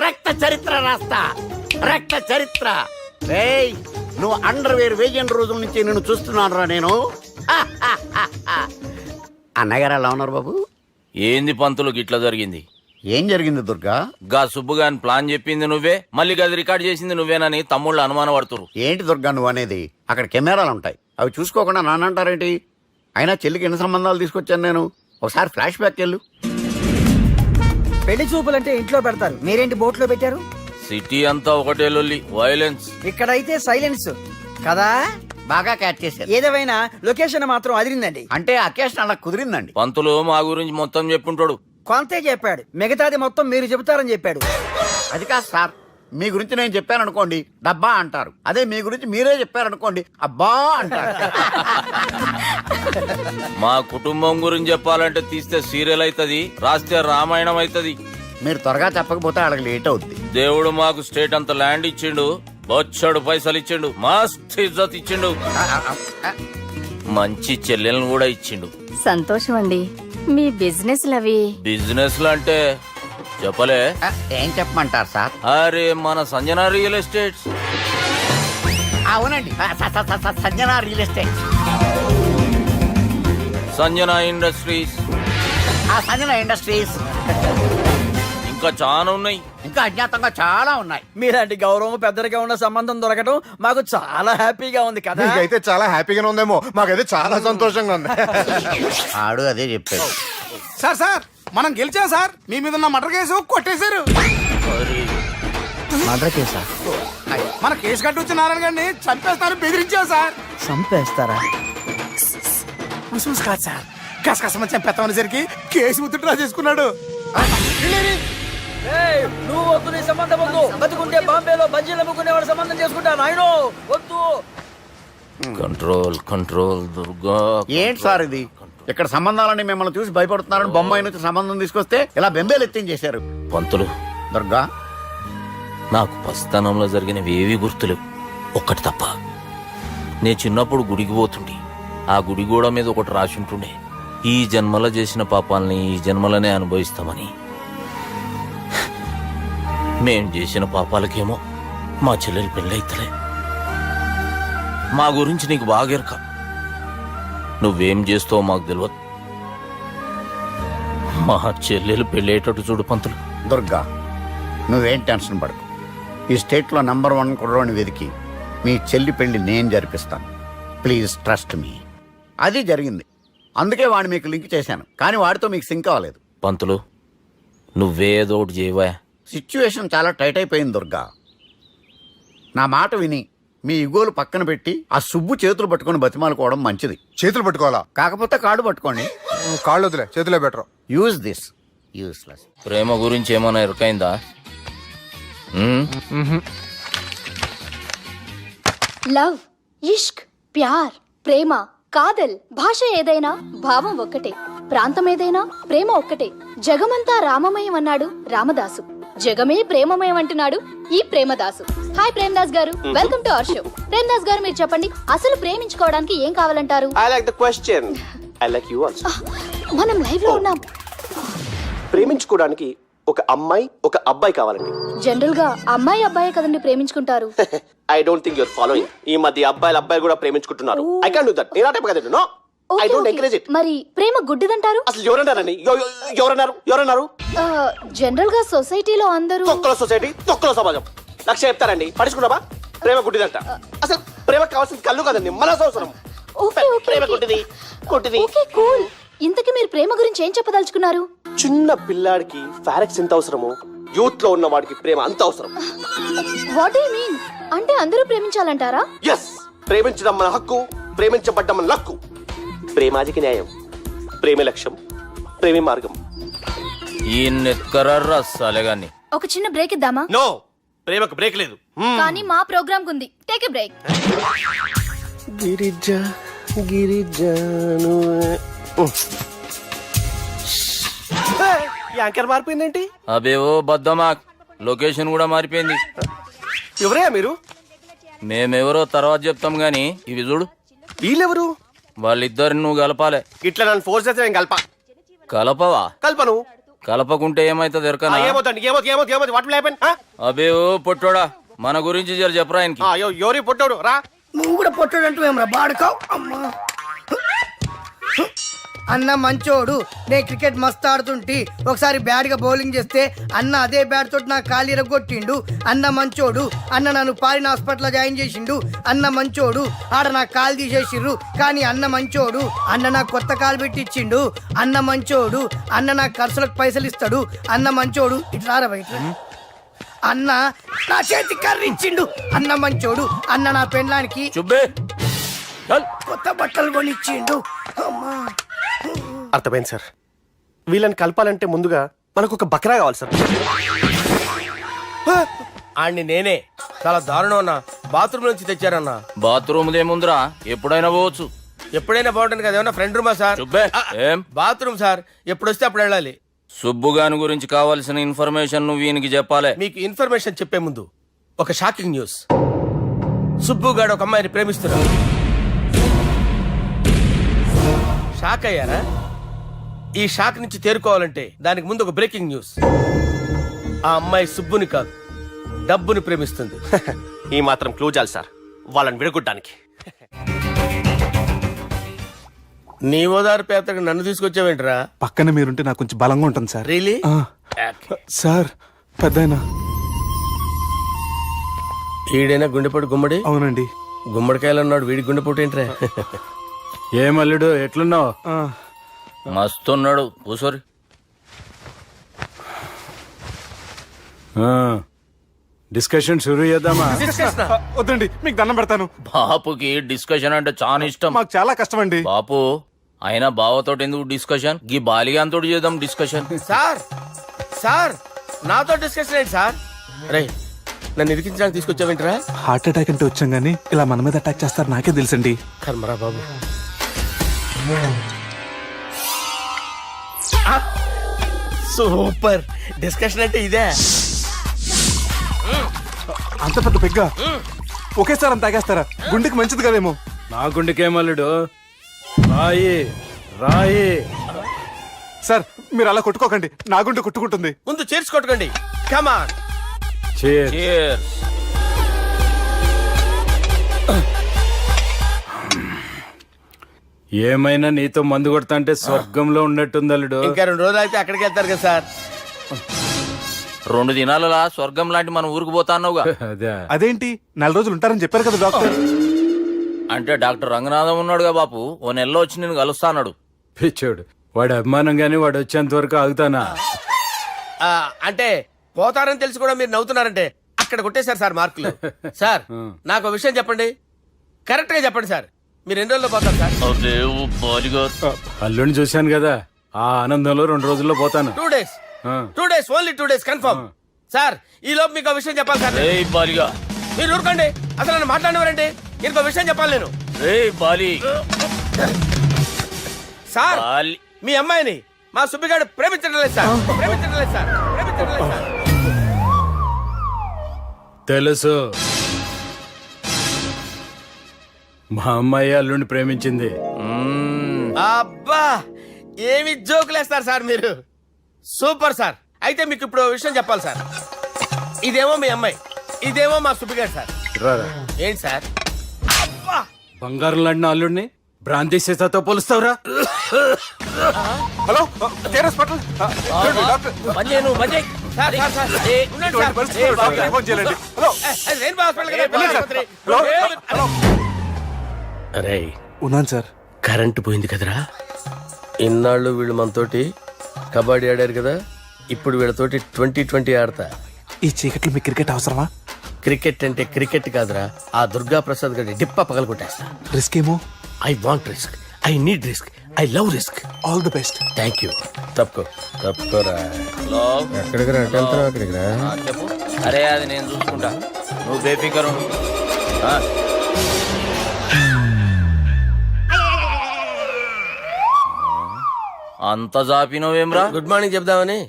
రక్త చరిత్ర రాస్తా, రక్త చరిత్ర. రేయ్, నువ్వు అండర్వేర్ వేయని రోజుల నుంచి నిన్ను చూస్తున్నాను రా నేను. అన్నగారు ఎలా ఉన్నారు బాబు? ఏంది పంతులు గిట్లా జరిగింది? ఏం జరిగింది దుర్గా? గా సుబ్బుగాని ప్లాన్ చెప్పింది నువ్వే, మళ్ళీ గది రికార్డ్ చేసింది నువ్వేనని తమ్ముళ్ళు అనుమానం పడుతురు. ఏంటి దుర్గా నువ్వు అనేది? అక్కడ కెమెరాలు ఉంటాయి, అవి చూసుకోకుండా నాన్నంటారేంటి? అయినా చెల్లికి ఎన్ని సంబంధాలు తీసుకొచ్చాను నేను. ఒకసారి ఫ్లాష్ బ్యాక్ వెళ్ళు. పెళ్లి చూపులంటే ఇంట్లో పెడతారు, మీరేంటి బోట్లో పెట్టారు? సిటీ అంతా ఒకటే లొల్లి, వైలెన్స్. ఇక్కడైతే సైలెన్స్ కదా. బాగా క్యాచ్ చేశారు. ఏదేమైనా లొకేషన్ మాత్రం అదిరిందండి. అంటే అకేషన్ అలా కుదిరిందండి. పంతులు మా గురించి మొత్తం చెప్పుంటాడు. కొంతే చెప్పాడు, మిగతాది మొత్తం మీరు చెబుతారని చెప్పాడు. అది కాదు సార్, మీ గురించి నేను చెప్పాను అనుకోండి డబ్బా అంటారు, అదే మీ గురించి మీరే చెప్పారనుకోండి అబ్బా అంటారు. మా కుటుంబం గురించి చెప్పాలంటే తీస్తే సీరియల్ అవుతుంది, రాస్తే రామాయణం అవుతుంది. మీరు త్వరగా చెప్పకపోతే వాళ్ళకి లేట్ అవుద్ది. దేవుడు మాకు స్టేట్ అంత ల్యాండ్ ఇచ్చిండు, బొచ్చడు పైసలు ఇచ్చిండు, మస్త్ ఇజ్జత్ ఇచ్చిండు, మంచి చెల్లెలను కూడా ఇచ్చిండు. సంతోషం అండి. మీ బిజినెస్ లవి బిజినెస్ అంటే చెప్పలే. ఏం చెప్పమంటారు సార్? అరే మన సంజన రియల్ ఎస్టేట్స్. అవునండి, Sanjana real estate, Sanjana industries, Sanjana industries. ఇంకా చాలా ఉన్నాయి, ఇంకా అజ్ఞాతంగా చాలా ఉన్నాయి. మీలాంటి గౌరవం పెద్దరిగా ఉన్న సంబంధం దొరకడం మాకు చాలా హ్యాపీగా ఉంది కదా. మీకైతే చాలా హ్యాపీగానే ఉందేమో, మాకైతే చాలా సంతోషంగా ఉంది. ఆడు అదే చెప్పాడు. సార్ సార్, మనం గెలిచాం సార్. మీ మీద ఉన్న మర్డర్ కేసు కొట్టేశారు. మర్డర్ కేసా? మన కేసు కట్టి వచ్చి నారాయణ గారిని చంపేస్తాను బెదిరించావు సార్. చంపేస్తారా? చూసి కాదు సార్, కసకసమని చంపేస్తామనేసరికి కేసు ముద్దుట్రా చేసుకున్నాడు. నువ్వు వద్దు, నీ సంబంధం వద్దు. బతుకుంటే బాంబేలో బజ్జీలు అమ్ముకునే వాడు సంబంధం చేసుకుంటా నాయనో, వద్దు. Control control Durga. ఏంటి సార్ ఇది? ఇక్కడ సంబంధాలని మిమ్మల్ని చూసి భయపడుతున్నారని బొమ్మాయి నుంచి సంబంధం తీసుకొస్తే ఇలా బెంబేలు ఎత్తించేశారు. పంతులు, దుర్గా, నాకు పసితనంలో జరిగినవి ఏవి గుర్తులేవు, ఒక్కటి తప్ప. నే చిన్నప్పుడు గుడికి పోతుండే, ఆ గుడి గోడ మీద ఒకటి రాసి ఉంటుండే, ఈ జన్మలో చేసిన పాపాలని ఈ జన్మలనే అనుభవిస్తామని. మేం చేసిన పాపాలకేమో మా చెల్లెలు పెళ్ళైతలే. మా గురించి నీకు బాగెరక. నువ్వేం చేస్తావో మాకు తెలియదు. మా చెల్లెలు పెళ్ళేటట్టు చూడు పంతులు. దుర్గా, నువ్వేం టెన్షన్ పడకు. ఈ స్టేట్లో నంబర్ 1 కుర్రోని వెతికి మీ చెల్లి పెళ్లి నేను జరిపిస్తాను. Please trust me. అది జరిగింది, అందుకే వాడిని మీకు లింక్ చేశాను, కానీ వాడితో మీకు సింక్ అవ్వలేదు. పంతులు, నువ్వేదో ఒకటి చేయవా. సిచ్యువేషన్ చాలా టైట్ అయిపోయింది దుర్గా. నా మాట విని మీ ఇగోలు పక్కన పెట్టి ఆ సుబ్బు చేతులు పట్టుకొని బతిమాలుకోవడం మంచిది. చేతులు పట్టుకోవాలా? కాకపోతే కాడు పట్టుకోండి. కాళ్ళు వదిలే, చేతులే బెటర్. Use this. యూస్లెస్. ప్రేమ గురించి ఏమైనా ఎరకైందా? లవ్, ఇష్క్, ప్యార్, ప్రేమ, కాదల్, భాష ఏదైనా భావం ఒక్కటే, ప్రాంతం ఏదైనా ప్రేమ ఒక్కటే. జగమంతా రామమయం అన్నాడు రామదాసు, జగమే ప్రేమమయం అంటున్నాడు ఈ ప్రేమదాసు. హాయ్ ప్రేమదాస్ గారు, welcome to our show. Premadasa గారు, మీరు చెప్పండి, అసలు ప్రేమించుకోవడానికి ఏం కావాలంటారు? I like the question. I like you also. మనం లైవ్ లో ఉన్నాం. ప్రేమించుకోవడానికి ఒక అమ్మాయి ఒక అబ్బాయి కావాలండి. జనరల్ గా అమ్మాయి అబ్బాయే కదండి ప్రేమించుకుంటారు. I don't think your following. ఈ మధ్య అబ్బాయిలు కూడా ప్రేమించుకుంటున్నారు. I can't do that. నేను ఆ టైప్ కదండి. No, I don't encourage it. మరి ప్రేమ గుడ్డిదంటారు? అసలు ఎవరన్నారండి? ఎవరన్నారు? జనరల్ గా సొసైటీలో అందరూ తొక్కల సొసైటీ, తొక్కల సమాజం లక్ష్య చెప్తారండి. పడుచుకున్నావా? ప్రేమ గుడ్డిదంట. అసలు ప్రేమ కావాల్సింది కళ్ళు కదండి, మనసు అవసరం. ప్రేమ గుడ్డిది. Okay, cool. ఇంతకీ మీరు ప్రేమ గురించి ఏం చెప్పదలుచుకున్నారు? చిన్న పిల్లాడికి ఫారెక్స్ ఎంత అవసరమో యూత్ లో ఉన్న వాడికి ప్రేమ అంత అవసరం. What do you mean? అంటే అందరూ ప్రేమించాలంటారా? ఎస్, ప్రేమించడం మన హక్కు, ప్రేమించబడ్డం మన లక్కు. ప్రేమాజికి న్యాయం, ప్రేమే లక్ష్యం, ప్రేమే మార్గం. ఈ నెత్కరర్రా సాలేగాన్ని. ఒక చిన్న బ్రేక్ ఇద్దామా? నో, ప్రేమకు బ్రేక్ లేదు. కానీ మా ప్రోగ్రామ్ కుంది. Take a break. యాంకర్ మారిపోయిందేంటి? అబేవో బద్దమాక్, లొకేషన్ కూడా మారిపోయింది. ఎవరయ్యా మీరు? మేమెవరో తర్వాత చెప్తాం గాని ఇవి చూడు. వీళ్ళెవరు? వాళ్ళిద్దరిని నువ్వు కలపాలే. ఇట్లా నన్ను ఫోర్స్ చేస్తే నేను కలపవా? కల్పను. కలపకుంటే ఏమైతుంది ఎరకనా? ఏమవుతుంది? What will happen? అబేవో పొట్టోడా, మన గురించి జర చెప్పరా ఆయనకి. ఎవరి పొట్టాడు రా. నువ్వు కూడా పొట్టాడంటూ ఏమరా బాడుకావు. అమ్మా అన్న మంచోడు, నేను క్రికెట్ మస్తు ఆడుతుంటి, ఒకసారి బ్యాట్ గా బౌలింగ్ చేస్తే అన్న అదే బ్యాట్ తోటి నా కాలు ఇరగొట్టిండు. అన్న మంచోడు, అన్న నన్ను పాలిన హాస్పిటల్ జాయిన్ చేసిండు. అన్న మంచోడు, ఆడ నా కాలు తీసేసిర్రు, కానీ అన్న మంచోడు, అన్న నాకు కొత్త కాలు పెట్టిచ్చిండు. అన్న మంచోడు, అన్న నాకు ఖర్చులకు పైసలు ఇస్తాడు. అన్న మంచోడు, ఇట్లా బయట అన్న నా చేతి కర్రీ ఇచ్చిండు. అన్న మంచోడు, అన్న నా పెండ్లానికి చుబ్బే కొత్త బట్టలు కొనిచ్చిండు. అమ్మా అర్థమైంది సార్. వీళ్ళని కలపాలంటే ముందుగా మనకు ఒక బక్రా కావాలి సార్. ఆడిని నేనే చాలా దారుణం అన్నా, బాత్రూమ్ నుంచి తెచ్చారన్నా. బాత్రూమ్ ఏముందిరా, ఎప్పుడైనా పోవచ్చు. ఎప్పుడైనా బాగుంటుంది కదా. ఏమన్నా ఫ్రెండ్ రూమా సార్? చుబ్బే ఏం బాత్రూమ్ సార్, ఎప్పుడు వస్తే అప్పుడు వెళ్ళాలి. సుబ్బుగాని గురించి కావాల్సిన ఇన్ఫర్మేషన్ నువ్వు వీనికి చెప్పాలి. మీకు ఇన్ఫర్మేషన్ చెప్పే ముందు ఒక షాకింగ్ న్యూస్. సుబ్బుగాడు ఒక అమ్మాయిని ప్రేమిస్తున్నాడు. షాక్ అయ్యారా? ఈ షాక్ నుంచి తేరుకోవాలంటే దానికి ముందు ఒక బ్రేకింగ్ న్యూస్. ఆ అమ్మాయి సుబ్బుని కాదు, డబ్బుని ప్రేమిస్తుంది. ఈ మాత్రం క్లూ చాలు సార్ వాళ్ళని విడగొట్టడానికి. నీ ఓదారు పేదకి నన్ను తీసుకొచ్చావేంట్రా? పక్కన మీరుంటే నాకు కొంచెం బలంగా ఉంటుంది సార్. రియలీ? సార్ పెద్దయినా. ఈడైనా గుండెపోటు గుమ్మడి? అవునండి. గుమ్మడికాయలు అన్నాడు, వీడి గుండెపోటు ఏంట్రా? ఏమల్లుడు ఎట్లున్నావు? మస్తున్నాడు కూసోరి. డిస్కషన్ షురూ చేద్దామా? వద్దండి, మీకు దండం పెడతాను. బాపుకి డిస్కషన్ అంటే చాలా ఇష్టం. మాకు చాలా కష్టం అండి. బాపు అయినా బావతోటి ఎందుకు డిస్కషన్? గీ బాలిగాంతో చేద్దాం డిస్కషన్. సార్ సార్ నాతో డిస్కషన్ ఏంటి సార్? రే, నన్ను ఇరికించడానికి తీసుకొచ్చావేంట్రా? హార్ట్ అటాక్ అంటే వచ్చాం గానీ ఇలా మన మీద అటాక్ చేస్తారు నాకే తెలుసండి. కర్మరా బాబు. సూపర్ డిస్కషన్ అంటే ఇదే. అంత పెద్ద పెగ్గా ఒకేసారి అంత తాగేస్తారా? గుండెకి మంచిది కదేమో. నా గుండెకేమల్లుడు, రాయి రాయి. సార్ మీరు అలా కొట్టుకోకండి, నా గుండె కొట్టుకుంటుంది. ముందు చేర్చుకొట్టుకోండి. కమాన్ Cheers. ఏమైనా నీతో మందు కొడతా అంటే స్వర్గంలో ఉన్నట్టుంది అల్లుడు. ఇంకా 2 రోజులు అయితే అక్కడికి వెళ్తారు కదా సార్. 2 దినాలలా స్వర్గం లాంటి మన ఊరికి పోతాన్నావుగా. అదే అదేంటి 4 రోజులు ఉంటారని చెప్పారు కదా డాక్టర్. అంటే డాక్టర్ రంగనాథం ఉన్నాడుగా బాపు, ఓ నెలలో వచ్చి నేను కలుస్తాన్నాడు. పిచ్చోడు, వాడి అభిమానం గాని వాడు వచ్చేంత వరకు ఆగుతానా? అంటే పోతారని తెలిసి కూడా మీరు నవ్వుతున్నారంటే అక్కడ కొట్టేశారు సార్ మార్కులు. సార్ నాకు ఒక విషయం చెప్పండి, కరెక్ట్ గా చెప్పండి సార్, మీరు ఎన్ని రోజుల్లో పోతారు సార్? అల్లుడిని చూశాను కదా, ఆ ఆనందంలో 2 రోజుల్లో పోతాను. 2 days. 2 days, only 2 days confirm. Sir ఈ లోపు మీకు ఒక విషయం చెప్పాలి సార్. మీరు ఊరుకోండి, అసలు నన్ను మాట్లాడినవారండి. ఇంకో విషయం చెప్పాలి నేను. సార్ మీ అమ్మాయిని మా సుబ్బిగాడు ప్రేమించడం లేదు సార్. ప్రేమించడం లేదు సార్. ప్రేమించడం లేదు సార్. తెలుసు, మా అమ్మాయి అల్లుడిని ప్రేమించింది. అబ్బా ఏమి జోకులేస్తారు సార్ మీరు. Super sir. అయితే మీకు ఇప్పుడు ఓ విషయం చెప్పాలి సార్. ఇదేమో మీ అమ్మాయి, ఇదేమో మా సుబ్బిగాడు సార్. రారా. ఏంటి సార్? అబ్బా బంగారం లాంటి అల్లుడిని భ్రాంతి సీతతో పోలుస్తావురా? Hello care hospital doctor. Sir, sir, sir. ఉండండి సార్. ఫోన్ చేయండి. హలో రెయిన్బో హాస్పిటల్ కదా, పిల్లల ఆసుపత్రి. అరే ఉన్నాను సార్. కరెంటు పోయింది కదరా. ఇన్నాళ్ళు వీళ్ళు మనతోటి కబడ్డీ ఆడారు కదా, ఇప్పుడు వీళ్ళతోటి 2020 ఆడతా. ఈ చీకట్లో మీ క్రికెట్ అవసరమా? క్రికెట్ అంటే క్రికెట్ కాదురా, ఆ దుర్గా ప్రసాద్ గారి డిప్ప పగల కొట్టేస్తా. రిస్క్ ఏమో. I want risk, I need risk, I love risk. All the best. Thank you. తప్పుకోరా. ఎక్కడికి రా? వెళ్తారా అక్కడికి రా. చెప్పు. అరే అది నేను చూసుకుంటా, నువ్వు బేఫికర్ ఉండు. అంత జాపినవేమ్రా? గుడ్ మార్నింగ్ చెప్దామని.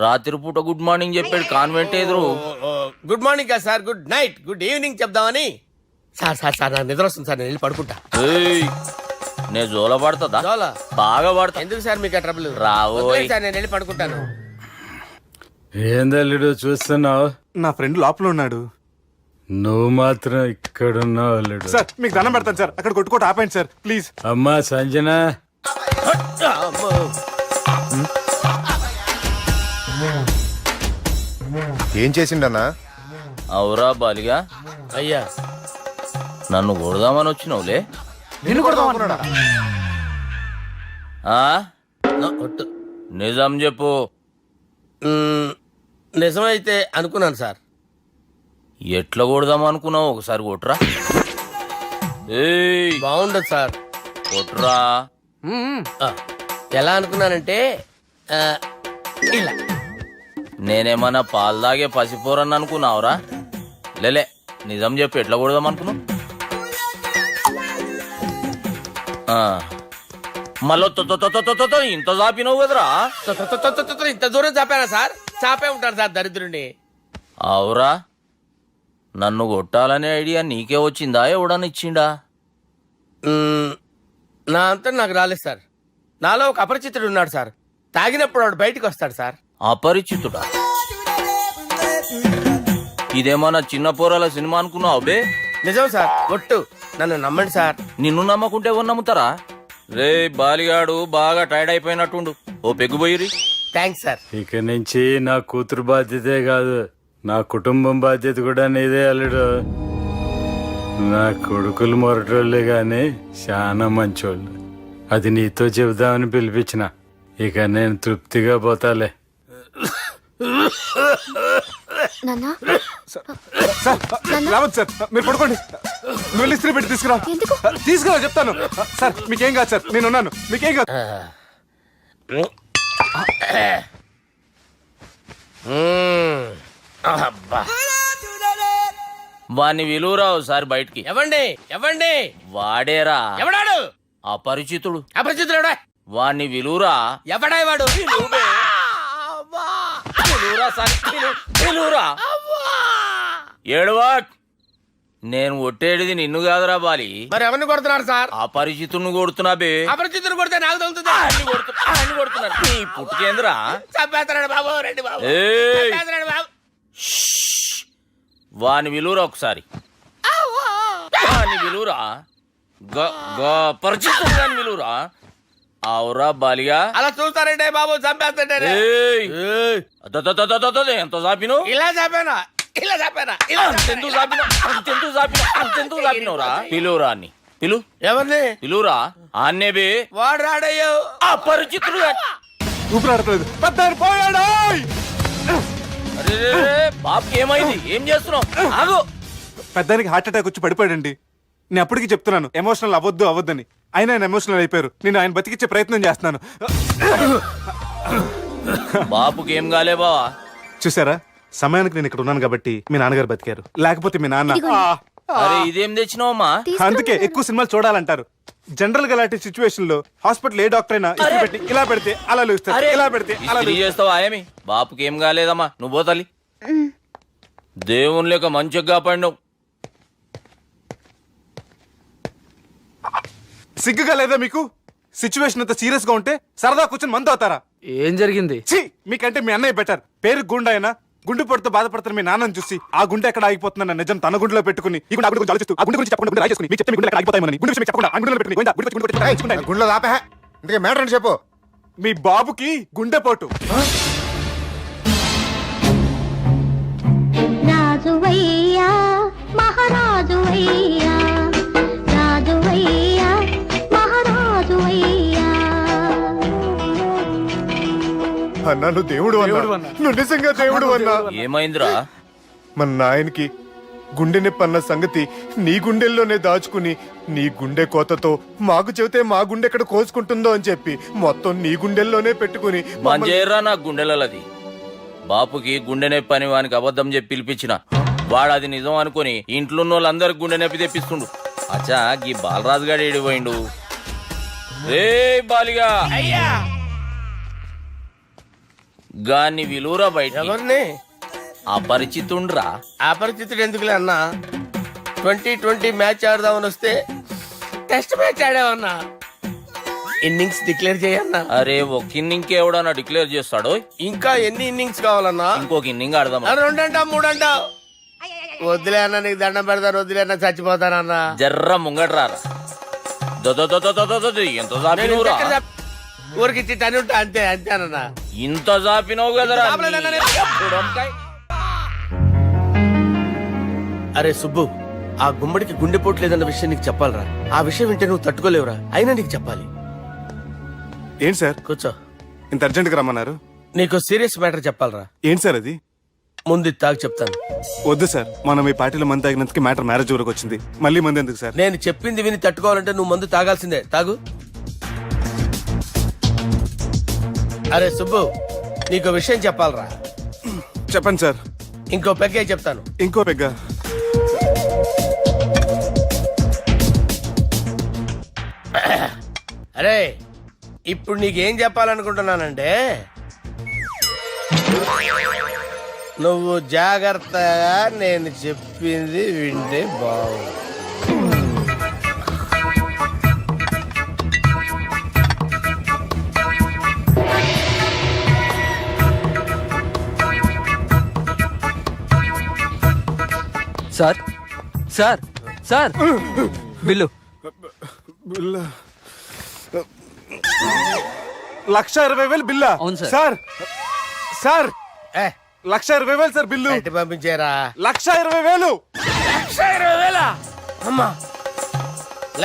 రాత్రి పూట గుడ్ మార్నింగ్ చెప్పాడు కాన్వెంట్ ఎదురు. గుడ్ మార్నింగ్ కాదు sir, good night, good evening చెప్దామని. సార్ సార్ సార్ నాకు నిద్ర వస్తుంది సార్, నేను వెళ్ళి పడుకుంటా. నేను జోల పడుతుందా? జోలా? బాగా పడతా. ఎందుకు సార్ మీకు ఆ ట్రబుల్? రావోయ్ సార్ నేను వెళ్ళి పడుకుంటాను. ఏందల్లుడు చూస్తున్నావు? నా ఫ్రెండ్ లోపల ఉన్నాడు. నువ్వు మాత్రం ఇక్కడున్నావు అల్లుడు. సార్ మీకు దండం పెడతాను సార్, అక్కడ కొట్టుకోట ఆపండి సార్ ప్లీజ్. అమ్మా సంజన, ఏం చేసిండన్నా? అవురా బాలిగా, అయ్యా నన్ను కొడదామని వచ్చినావులే. నిన్ను కొడదామన్నాడా? నిజం చెప్పు. నిజమైతే అనుకున్నాను సార్. ఎట్లా కొడదాం అనుకున్నావు? ఒకసారి కొట్రా. ఏయ్ బాగుండదు సార్. కొట్రా. ఎలా అనుకున్నానంటే ఇలా. నేనేమన్నా పాలు తాగే పసిపోరని అనుకున్నావురా? లేలే, నిజం చెప్పు, ఎట్లా కొడదాం అనుకున్నావు? మళ్ళీ ఇంత చాపినావు కదరా? ఇంత దూరం చాపానా సార్? చాపే ఉంటాను సార్ దరిద్రుడిని. అవురా, నన్ను కొట్టాలనే ఐడియా నీకే వచ్చిందా? ఎవడని ఇచ్చిండా? నా అంతా నాకు రాలేదు సార్. నాలో ఒక అపరిచితుడు ఉన్నాడు సార్. తాగినప్పుడు వాడు బయటికి వస్తాడు సార్. అపరిచితుడా? ఇదేమన్నా చిన్న పోరాల సినిమా అనుకున్నావు బే? నిజం సార్, ఒట్టు, నన్ను నమ్మండి సార్. నిన్ను నమ్మకుంటే ఎవరు నమ్ముతారా? రే బాలిగాడు బాగా టైర్డ్ అయిపోయినట్టుండు, ఓ పెగ్గుబోయిరి. Thanks sir. ఇక నుంచి నా కూతురు బాధ్యతే కాదు, నా కుటుంబం బాధ్యత కూడా నీదే అల్లుడు. నా కొడుకులు మొరటోళ్ళే గాని చాలా మంచోళ్ళు. అది నీతో చెబుదామని పిలిపించిన. ఇక నేను తృప్తిగా పోతాలే. రావద్దు సార్, మీరు పడుకోండి. నువ్వు వెళ్ళి ఇస్త్రీ పెట్టి తీసుకురా. తీసుకురా చెప్తాను. సార్ మీకేం కాదు సార్, నేను ఉన్నాను, మీకేం కాదు. వాణ్ణి విలువరావు సార్ బయటికి. ఎవండి ఎవండి? వాడేరా. ఎవడాడు? అపరిచితుడు. అపరిచితుడు ఎవడా? వాణ్ణి విలువరా. ఎవడా వాడు? ఏడవా. నేను ఒట్టేడిది నిన్ను కాదురా బాలి. మరి ఎవరిని కొడుతున్నారు సార్? అపరిచితుడిని కొడుతున్నా బే. అపరిచితుడు కొడితే నాకు తగులుతుందా? కొడుతున్నారు. నీ పుట్టుకేంద్రా? చంపేస్తున్నాడు బాబు, రండి బాబు. ఏయ్, చంపేస్తున్నాడు బాబు. వాని విలువరా ఒకసారి వాని విలువరా పరిచితుడు వాని విలువరా అవురా బాలిగా అలా చూస్తారంటే బాబు చంపేస్తాడే ఏయ్! ఎంత చాపిను ఇలా చెప్పానా ఇలా చెప్పానా ఇలా అంతెందుకు చాపినవురా పిలువురా అన్ని పిలు ఎవరిని పిలువురా ఆన్నేబే వాడు రాడయ్యో అపరిచితుడు ఊపిరాడట్లేదు పెద్ద ఆయన పోయాడు అరే బాబుకి ఏమైంది ఏం చేస్తున్నావు ఆగు పెద్దానికి హార్ట్ అటాక్ వచ్చి పడిపోయాడండి నేను అప్పటికి చెప్తున్నాను ఎమోషనల్ అవ్వద్దని ఆయన ఎమోషనల్ అయిపోయారు నేను ఆయన బతికిచ్చే ప్రయత్నం చేస్తున్నాను బాపుకి ఏం కాలే బావా చూసారా సమయానికి నేను ఇక్కడ ఉన్నాను కాబట్టి మీ నాన్నగారు బతికారు లేకపోతే మీ నాన్న అరే ఇదేం తెచ్చినావమ్మా అందుకే ఎక్కువ సినిమాలు చూడాలంటారు జనరల్ గా అలాంటి సిచ్యువేషన్ లో హాస్పిటల్ ఏ డాక్టర్ అయినా ఇస్త్రీ పెట్టి ఇలా పెడితే అలా లూస్తారు ఇలా పెడితే అలా ఇస్త్రీ చేస్తావా ఏమి బాపుకి ఏం కాలేదమ్మా నువ్వు పోతల్లి దేవుని లేక మంచిగా పడినావు సిగ్గుగా లేదా మీకు సిచ్యువేషన్ అంత సీరియస్ గా ఉంటే సరదా కూర్చొని మందు అవుతారా ఏం జరిగింది? ఛీ మీకంటే మీ అన్నయ్య బెటర్ పేరు గుండె అయినా గుండె పొడితో బాధపడుతున్న మీ నాన్నని చూసి ఆ గుండె ఎక్కడ ఆగిపోతుందన్న నిజం తన గుండెలో పెట్టుకుని ఈ గుండె గురించి ఆలోచిస్తూ ఆ గుండె గురించి చెప్పకుండా గుండె రాజేసుకుని మీకు చెప్తే మీ గుండె ఎక్కడ ఆగిపోతాయని గుండె విషయం చెప్పకుండా ఆ గుండెలో పెట్టుకుని గోవిందా, గుండె గురించి గుండె రాయించుకుంటాను. గుండెలో దాపే ఇందుకే మ్యాటర్ అని చెప్పు. మీ బాబుకి గుండెపోటు రాజువయ్యా మహారాజువయ్యా రాజువయ్యా మహారాజువయ్యా అన్నా నువ్వు దేవుడు అన్నా నువ్వు నిజంగా దేవుడు అన్నా. ఏమైందిరా మన నాయనకి గుండె నొప్పి అన్న సంగతి నీ గుండెల్లోనే దాచుకుని నీ గుండె కోతతో మాకు చెబితే మా గుండె ఎక్కడ కోసుకుంటుందో అని చెప్పి మొత్తం నీ గుండెల్లోనే పెట్టుకుని మంజేరా నా గుండెలది బాపుకి గుండె నొప్పి అని వానికి అబద్ధం చెప్పి పిలిపించిన వాడు అది నిజం అనుకుని ఇంట్లో ఉన్న వాళ్ళందరికి గుండె నొప్పి తెప్పిస్తుండు అచ్చా గీ బాలరాజు గారు ఏడిపోయిండు రే బాలిగా అయ్యా గాన్ని విలువరా బయట ఎవరిని అపరిచితుండ్రా అపరిచితుడు ఎందుకులే అన్నా 2020 మ్యాచ్ ఆడదామని వస్తే టెస్ట్ మ్యాచ్ ఆడావన్నా ఇన్నింగ్స్ డిక్లేర్ చేయన్నా. అరే ఒక ఇన్నింగ్ ఎవడన్నా డిక్లేర్ చేస్తాడో ఇంకా ఎన్ని ఇన్నింగ్స్ కావాలన్నా? ఇంకొక ఇన్నింగ్ ఆడదాం రెండంటా మూడంటావు వద్దులే అన్న నీకు దండం పెడతాను వద్దులే అన్న చచ్చిపోతానన్నా. జర్ర ముంగట్రారా ఎంత జాపినవురా ఊరికి టని ఉంటా అంతే అంతేనన్నా. ఇంత జాపినవు కదరా అరే సుబ్బు ఆ గుమ్మడికి గుండెపోటు లేదన్న విషయం నీకు చెప్పాలరా. ఆ విషయం వింటే నువ్వు తట్టుకోలేవురా. అయినా నీకు చెప్పాలి. ఏంటి సార్ కూర్చో. ఇంత అర్జెంట్ గా రమ్మన్నారు? నీకు సీరియస్ మ్యాటర్ చెప్పాలరా. ఏంటి సార్ అది? ముందు ఇది తాగు చెప్తాను. వద్దు సార్ మనం ఈ పార్టీలో మంది తాగినందుకు మ్యాటర్ మ్యారేజ్ వరకు వచ్చింది మళ్ళీ మంది ఎందుకు సార్? నేను చెప్పింది విని తట్టుకోవాలంటే నువ్వు మందు తాగాల్సిందే. తాగు. అరే సుబ్బు నీకు విషయం చెప్పాలరా. చెప్పండి సార్. ఇంకో పెగ్గే చెప్తాను. ఇంకో పెగ్గ. అరే ఇప్పుడు నీకేం చెప్పాలనుకుంటున్నానంటే నువ్వు జాగ్రత్తగా నేను చెప్పింది వింటే బాగుంది. సార్ సార్ సార్ బిల్లు 1,20,000 బిల్లా? అవును సార్. సార్ సార్ ఏ 1,20,000 సార్ బిల్లు. బయట పంపించేరా. 1,20,000. 1,20,000 అమ్మా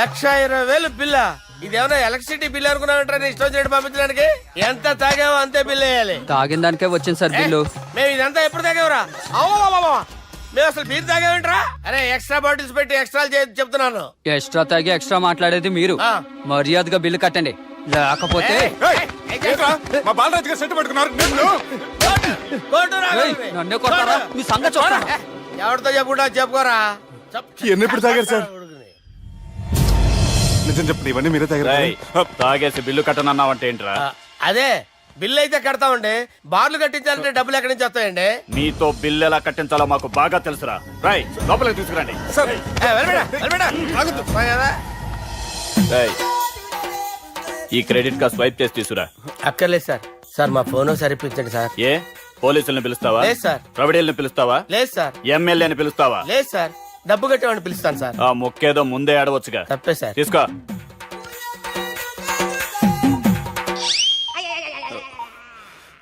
1,20,000 బిల్లా? ఇదేమన్నా ఎలక్ట్రిసిటీ బిల్ అనుకున్నామంటారా నీ ఇష్టం చేయడం పంపించడానికి? ఎంత తాగావో అంతే బిల్ వేయాలి. తాగిన దానికే వచ్చింది సార్ బిల్లు. మేము ఇదంతా ఎప్పుడు తాగేవరా? మేము అసలు బీర్ తాగేమంటారా? అరే ఎక్స్ట్రా బాటిల్స్ పెట్టి ఎక్స్ట్రా చెప్తున్నాను. ఎక్స్ట్రా తాగి ఎక్స్ట్రా మాట్లాడేది మీరు. మర్యాదగా బిల్లు కట్టండి లేకపోతే ఏంట్రా? మా బాలరాజు గారు సెట్ పట్టుకున్నారు. నన్నే కొడతారా? మీ సంగతి చూడరా. ఎవరితో చెప్పుకుంటా చెప్పుకోరా. ఎన్నెప్పుడు తాగారు సార్? నిజం చెప్పండి ఇవన్నీ మీరే తాగారు. తాగేసి బిల్లు కట్టనన్నావంటే ఏంట్రా? అదే బిల్లు అయితే కడతామండి. బార్లు కట్టించాలంటే డబ్బులు ఎక్కడి నుంచి వస్తాయండి? మీతో బిల్లు ఎలా కట్టించాలో మాకు బాగా తెలుసురా. రై లోపలికి తీసుకురండి. ఈ క్రెడిట్ కార్డ్ స్వైప్ చేసి తీసుకురా. అక్కర్లేదు సార్. సార్ మా ఫోన్ సరిపించండి సార్. ఏ పోలీసుల్ని పిలుస్తావా? లేదు సార్. ప్రొవిడీల్ని పిలుస్తావా? లేదు సార్. ఎమ్మెల్యేని పిలుస్తావా? లేదు సార్. డబ్బు కట్టేవాడిని పిలుస్తాను సార్. ఆ మొక్కేదో ముందే ఆడవచ్చుగా. తప్పే సార్. తీసుకో.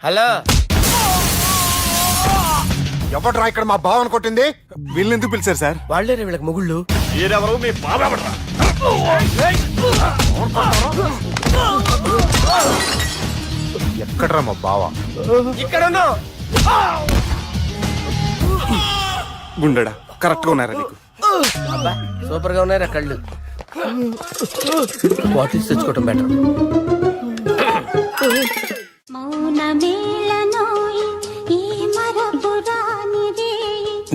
హలో, ఎవడ్రా ఇక్కడ మా బావని కొట్టింది? వీళ్ళని ఎందుకు పిలిచారు సార్? వాళ్ళేరే వీళ్ళకి మొగుళ్ళు. మీరెవరు? మీ బాబా ఎక్కడ్రా మా బావ? ఇక్కడ ఉన్నావు. గుండెడా కరెక్ట్ గా ఉన్నారా నీకు? అబ్బా, సూపర్ గా ఉన్నాయిరా కళ్ళు. బాటిల్స్ తెచ్చుకోవటం బెటర్.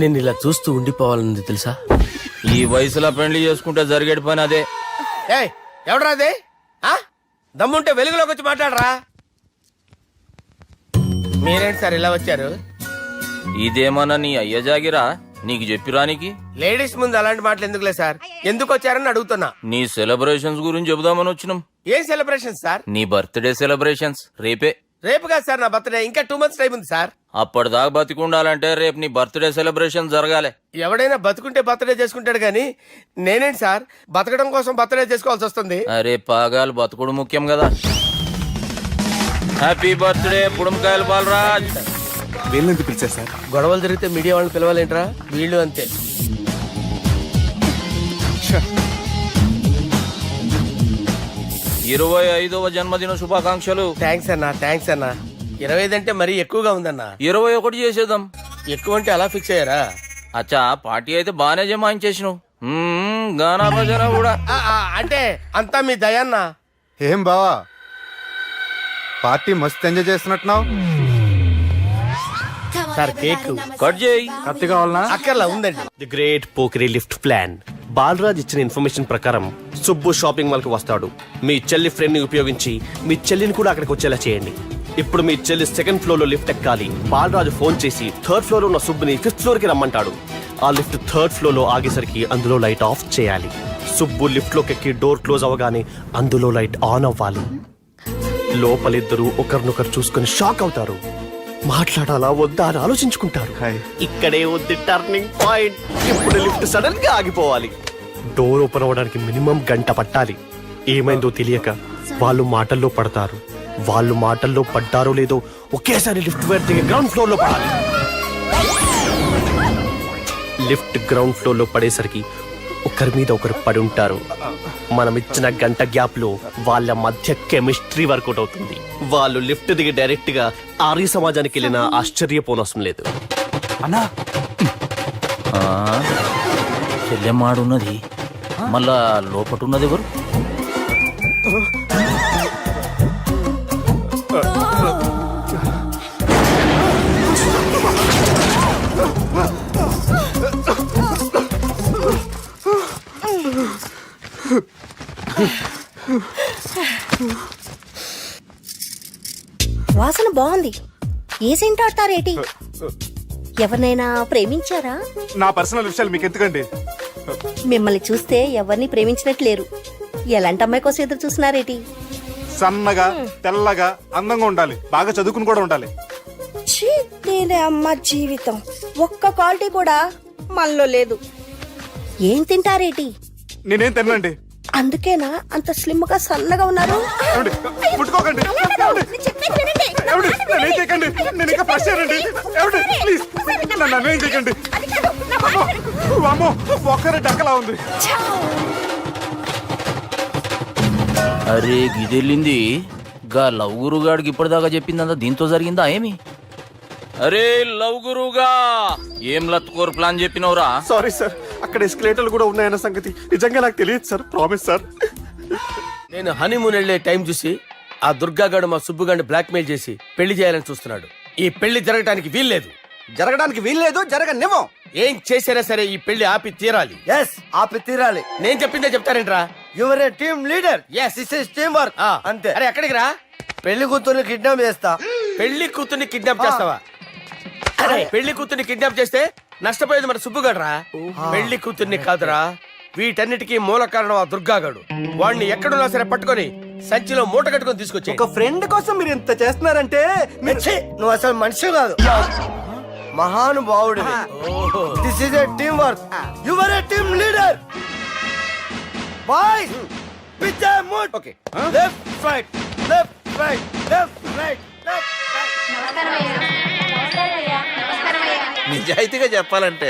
నేను ఇలా చూస్తూ ఉండిపోవాలని తెలుసా? ఈ వయసులో పెళ్లి చేసుకుంటే జరిగేటి పని అదే. ఏయ్, ఎవడ్రా అదే? ఆ? దమ్ముంటే వెలుగులోకి వచ్చి మాట్లాడరా. మీరేంటి సార్ ఇలా వచ్చారు? ఇదేమన్నా నీ అయ్య జాగిరా నీకు చెప్పిరానికి? లేడీస్ ముందు అలాంటి మాటలు ఎందుకులే సార్. ఎందుకు వచ్చారని అడుగుతున్నా. నీ సెలబ్రేషన్స్ గురించి చెబుదామని వచ్చినాం. ఏం సెలబ్రేషన్ సార్? నీ బర్త్డే సెలబ్రేషన్స్ రేపే. రేపు కాదు సార్ నా బర్త్డే, ఇంకా 2 months టైం ఉంది సార్. అప్పటిదాకా బతికుండాలంటే రేపు నీ బర్త్డే సెలబ్రేషన్ జరగాలి. ఎవడైనా బతుకుంటే బర్త్డే చేసుకుంటాడు గానీ నేనేంటి సార్ బతకడం కోసం బర్త్డే చేసుకోవాల్సి వస్తుంది? అరే పాగాలు బతుకుడు ముఖ్యం కదా. హ్యాపీ బర్త్డే పుడుమకాయలు బాలరాజ్. వీళ్ళని ఎందుకు పిలిచారు సార్? గొడవలు జరిగితే మీడియా వాళ్ళని పిలవాలేంట్రా? వీళ్ళు అంతే. 25వ జన్మదిన శుభాకాంక్షలు. థ్యాంక్స్ అన్నా, థ్యాంక్స్ అన్నా. 25 అంటే మరీ ఎక్కువగా ఉందన్నా. 21 చేసేద్దాం. ఎక్కువ అంటే అలా ఫిక్స్ అయ్యారా? అచ్చా పార్టీ అయితే బానే జమాయించేసినావు. గానా భజన కూడా. అంటే అంతా మీ దయన్నా. ఏం బావా, పార్టీ మస్తు ఎంజాయ్ చేస్తున్నట్టున్నావు. సార్ కేక్ కట్ చేయి. కత్తి కావాలనా? అక్కర్లా ఉందండి. ది గ్రేట్ పోకరీ లిఫ్ట్ ప్లాన్. బాలరాజ్ ఇచ్చిన ఇన్ఫర్మేషన్ ప్రకారం సుబ్బు షాపింగ్ మాల్ కి వస్తాడు. మీ చెల్లి ఫ్రెండ్ ని ఉపయోగించి మీ చెల్లిని కూడా అక్కడికి వచ్చేలా చేయండి. ఇప్పుడు మీ చెల్లి 2nd ఫ్లోర్ లో లిఫ్ట్ ఎక్కాలి. బాలరాజు ఫోన్ చేసి 3rd ఫ్లోర్ లో ఉన్న సుబ్బుని 5th ఫ్లోర్ కి రమ్మంటాడు. ఆ లిఫ్ట్ 3rd ఫ్లోర్ లో ఆగేసరికి అందులో లైట్ ఆఫ్ చేయాలి. సుబ్బు లిఫ్ట్ లోకి ఎక్కి డోర్ క్లోజ్ అవగానే అందులో లైట్ ఆన్ అవ్వాలి. లోపలిద్దరూ ఒకరినొకరు చూసుకుని షాక్ అవుతారు. మాట్లాడాలా వద్దా అని ఆలోచించుకుంటారు. ఇక్కడే ఉంది టర్నింగ్ పాయింట్. ఇప్పుడు లిఫ్ట్ సడన్ గా ఆగిపోవాలి. డోర్ ఓపెన్ అవ్వడానికి మినిమం గంట పట్టాలి. ఏమైందో తెలియక వాళ్ళు మాటల్లో పడతారు. వాళ్ళు మాటల్లో పడ్డారో లేదో ఒకేసారి లిఫ్ట్ దిగి గ్రౌండ్ ఫ్లోర్ లో పడాలి. లిఫ్ట్ గ్రౌండ్ ఫ్లోర్ లో పడేసరికి ఒకరి మీద ఒకరు పడి ఉంటారు. మనం ఇచ్చిన గంట గ్యాప్ లో వాళ్ళ మధ్య కెమిస్ట్రీ వర్కౌట్ అవుతుంది. వాళ్ళు లిఫ్ట్ దిగి డైరెక్ట్ గా ఆర్య సమాజానికి వెళ్ళినా ఆశ్చర్యపోనవసరం లేదు. అన్నా చెల్లెమ్మాడున్నది మళ్ళా లోపటున్నది ఎవరు? వాసన బాగుంది. ఏ సెంట్ ఆడతారేటి? ఎవరినైనా ప్రేమించారా? నా పర్సనల్ విషయాలు మీకు ఎందుకండి? మిమ్మల్ని చూస్తే ఎవరిని ప్రేమించినట్లేరు. ఎలాంటి అమ్మాయి కోసం ఎదురు చూస్తున్నారేటి? సన్నగా తెల్లగా అందంగా ఉండాలి. బాగా చదువుకుని కూడా ఉండాలి. నేనే అమ్మ జీవితం ఒక్క క్వాలిటీ కూడా మనలో లేదు. ఏం తింటారేటి? నేనేం తినండి. అందుకేనా అంత స్లిమ్ గా సన్నగా ఉన్నారు? ముట్టుకోకండి. నేనేం చేయకండి. నేను ఇంకా ఫ్రెష్ అయ్యానండి. ప్లీజ్ నన్ను ఏం చేయకండి. అమ్మో ఒక్కరే డక్కలా ఉంది. అరే గిదెళ్ళింది గా లవ్ గురుగాడికి ఇప్పటిదాకా చెప్పిందంతా దీంతో జరిగిందా ఏమి? అరే లవ్ గురుగా ఏం లత్కోర్ ప్లాన్ చెప్పినవురా? సారీ సార్, అక్కడ ఎస్కలేటర్లు కూడా ఉన్నాయన్న సంగతి నిజంగా నాకు తెలియదు సార్. Promise sir. నేను హనీమూన్ వెళ్లే టైం చూసి ఆ దుర్గాగాడు మా సుబ్బుగాడిని బ్లాక్మెయిల్ చేసి పెళ్లి చేయాలని చూస్తున్నాడు. ఈ పెళ్లి జరగటానికి వీల్లేదు. జరగడానికి వీల్లేదు, జరగనివ్వం. ఏం చేసినా సరే ఈ పెళ్లి ఆపి తీరాలి. ఎస్, ఆపి తీరాలి. నేను చెప్పిందే చెప్తారేంట్రా? Your A team leader. yes this is team work. అంతే. అరే ఎక్కడికి రా? పెళ్లి కూతుర్ని కిడ్నాప్ చేస్తా. పెళ్లి కూతుర్ని కిడ్నాప్ చేస్తావా? అరే పెళ్లి కూతుర్ని కిడ్నాప్ చేస్తే నష్టపోయేది మన సుబ్బుగాడురా. పెళ్లి కూతుర్ని కాదురా, వీటన్నిటికీ మూల కారణం ఆ దుర్గాగాడు. వాడిని ఎక్కడున్నా సరే పట్టుకొని సంచిలో మూట కట్టుకొని తీసుకొచ్చి ఒక ఫ్రెండ్ కోసం మీరు ఇంత చేస్తున్నారంటే నువ్వు అసలు మనిషి కాదు మహానుభావుడు this is a team work you are a team leader boys pitch mood okay left right left right left right left నిజాయితీగా చెప్పాలంటే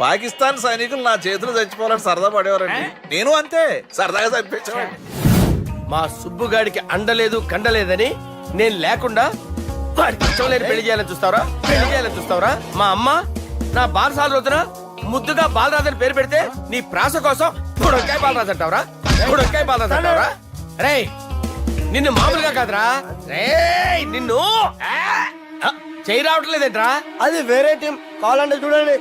పాకిస్తాన్ సైనికులు నా చేతులు చచ్చిపోవాలని సరదా పడేవారండి. నేను అంతే సరదాగా చంపించేవాడిని. మా సుబ్బుగాడికి అండలేదు కండలేదని నేను లేకుండా వాడికి ఇష్టం లేని పెళ్లి చేయాలని చూస్తావరా పెళ్లి చేయాలని చూస్తావరా మా అమ్మ నా బారసాల రోజున ముద్దుగా బాలరాజు అని పేరు పెడితే నీ ప్రాస కోసం గుడొక్కాయ బాలరాజు అంటావరా గుడొక్కాయ బాలరాజు అంటావరా రే నిన్ను మామూలుగా కాదురా రే నిన్ను చేయి రావట్లేదేంట్రా అది వేరే టీం కావాలంటే చూడండి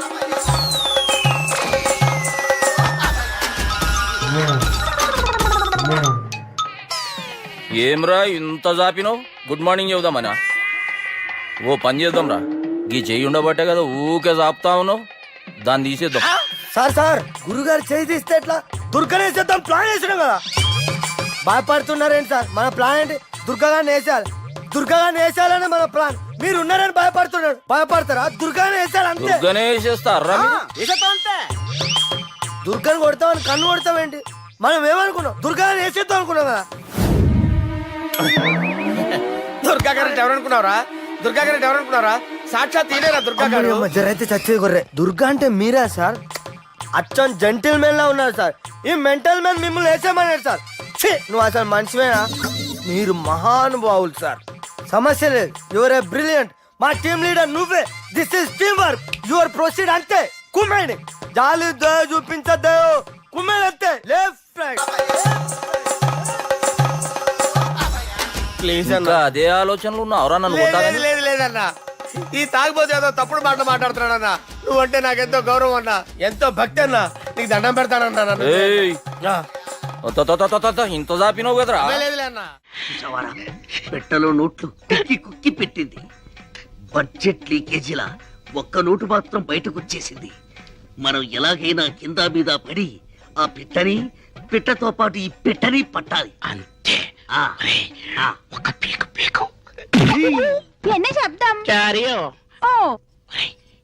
ఏమ్రా ఇంత జాపినో గుడ్ మార్నింగ్ చెబుదామనా ఓ పని చేద్దాంరా గీ చెయ్యి ఉండబట్టే కదా ఊకే జాపుతా ఉన్నావు దాన్ని తీసేద్దాం సార్ గురుగారు చేయి తీస్తే ఎట్లా దుర్గనేసేద్దాం ప్లాన్ వేసినాం కదా భయపడుతున్నారేంటి సార్ మన ప్లాన్ ఏంటి దుర్గాగాన్ని వేసేయాలి దుర్గాగాన్ని వేసేయాలని మన ప్లాన్ మీరు ఉన్నారని భయపడుతున్నాడు భయపడతారా దుర్గాని వేసేయాలి అంతే దుర్గనే వేసేస్తారా వేసేద్దాం అంతే దుర్గాని కొడతామని కన్ను కొడతామేంటి మనం ఏమనుకున్నాం దుర్గాని వేసేద్దాం అనుకున్నాం కదా దుర్గా గారు ఎవరనుకున్నారా దుర్గా గారు ఎవరనుకున్నారా సాక్షాత్ ఈయనేరా దుర్గా గారు జరైతే చచ్చేది గొర్రె దుర్గా అంటే మీరా సార్ అచ్చం జెంటిల్ మెన్ లా ఉన్నారు సార్ ఈ మెంటల్ మ్యాన్ మిమ్మల్ని వేసేమన్నాడు సార్ ఛీ, నువ్వు అసలు మనిషివేనా మీరు మహానుభావులు సార్ సమస్య లేదు యువర్ ఏ బ్రిలియంట్ మా టీమ్ లీడర్ నువ్వే this is team work your proceed అంతే కుమ్మేయండి జాలి దయ చూపించద్దు కుమ్మేయండి అంతే లెఫ్ట్ రైట్ ప్లీజ్ ఇంకా అదే ఆలోచనలు ఉన్నావురా నన్ను కొట్టాలని లేదు లేదన్నా ఈ తాగిపోతే ఏదో తప్పుడు మాటలు మాట్లాడుతున్నాడన్నా నువ్వంటే నాకెంతో గౌరవం అన్నా ఎంతో భక్తి అన్నా నీకు దండం పెడతానన్నా నన్ను. ఏయ్. ఆ, ఇంత జాపినావు కదరా లేదులే అన్నా పెట్టలో నోట్లు కుక్కి కుక్కి పెట్టింది బడ్జెట్ లీకేజీలా ఒక్క నోటు మాత్రం బయటకు వచ్చేసింది మనం ఎలాగైనా కింద మీద పడి ఆ పిట్టతో పాటు ఈ పిట్టని పట్టాలి అంతే ఒక పీకు పీకు என்ன சப்தம் క్యారియో ఓ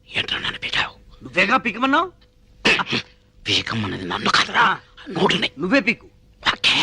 ఏంట్రా నన్ను పీకావు నువ్వేగా పీకమన్నావు పీకమన్నది నన్ను కాదురా నోటుని నువ్వే పీకు ఓకే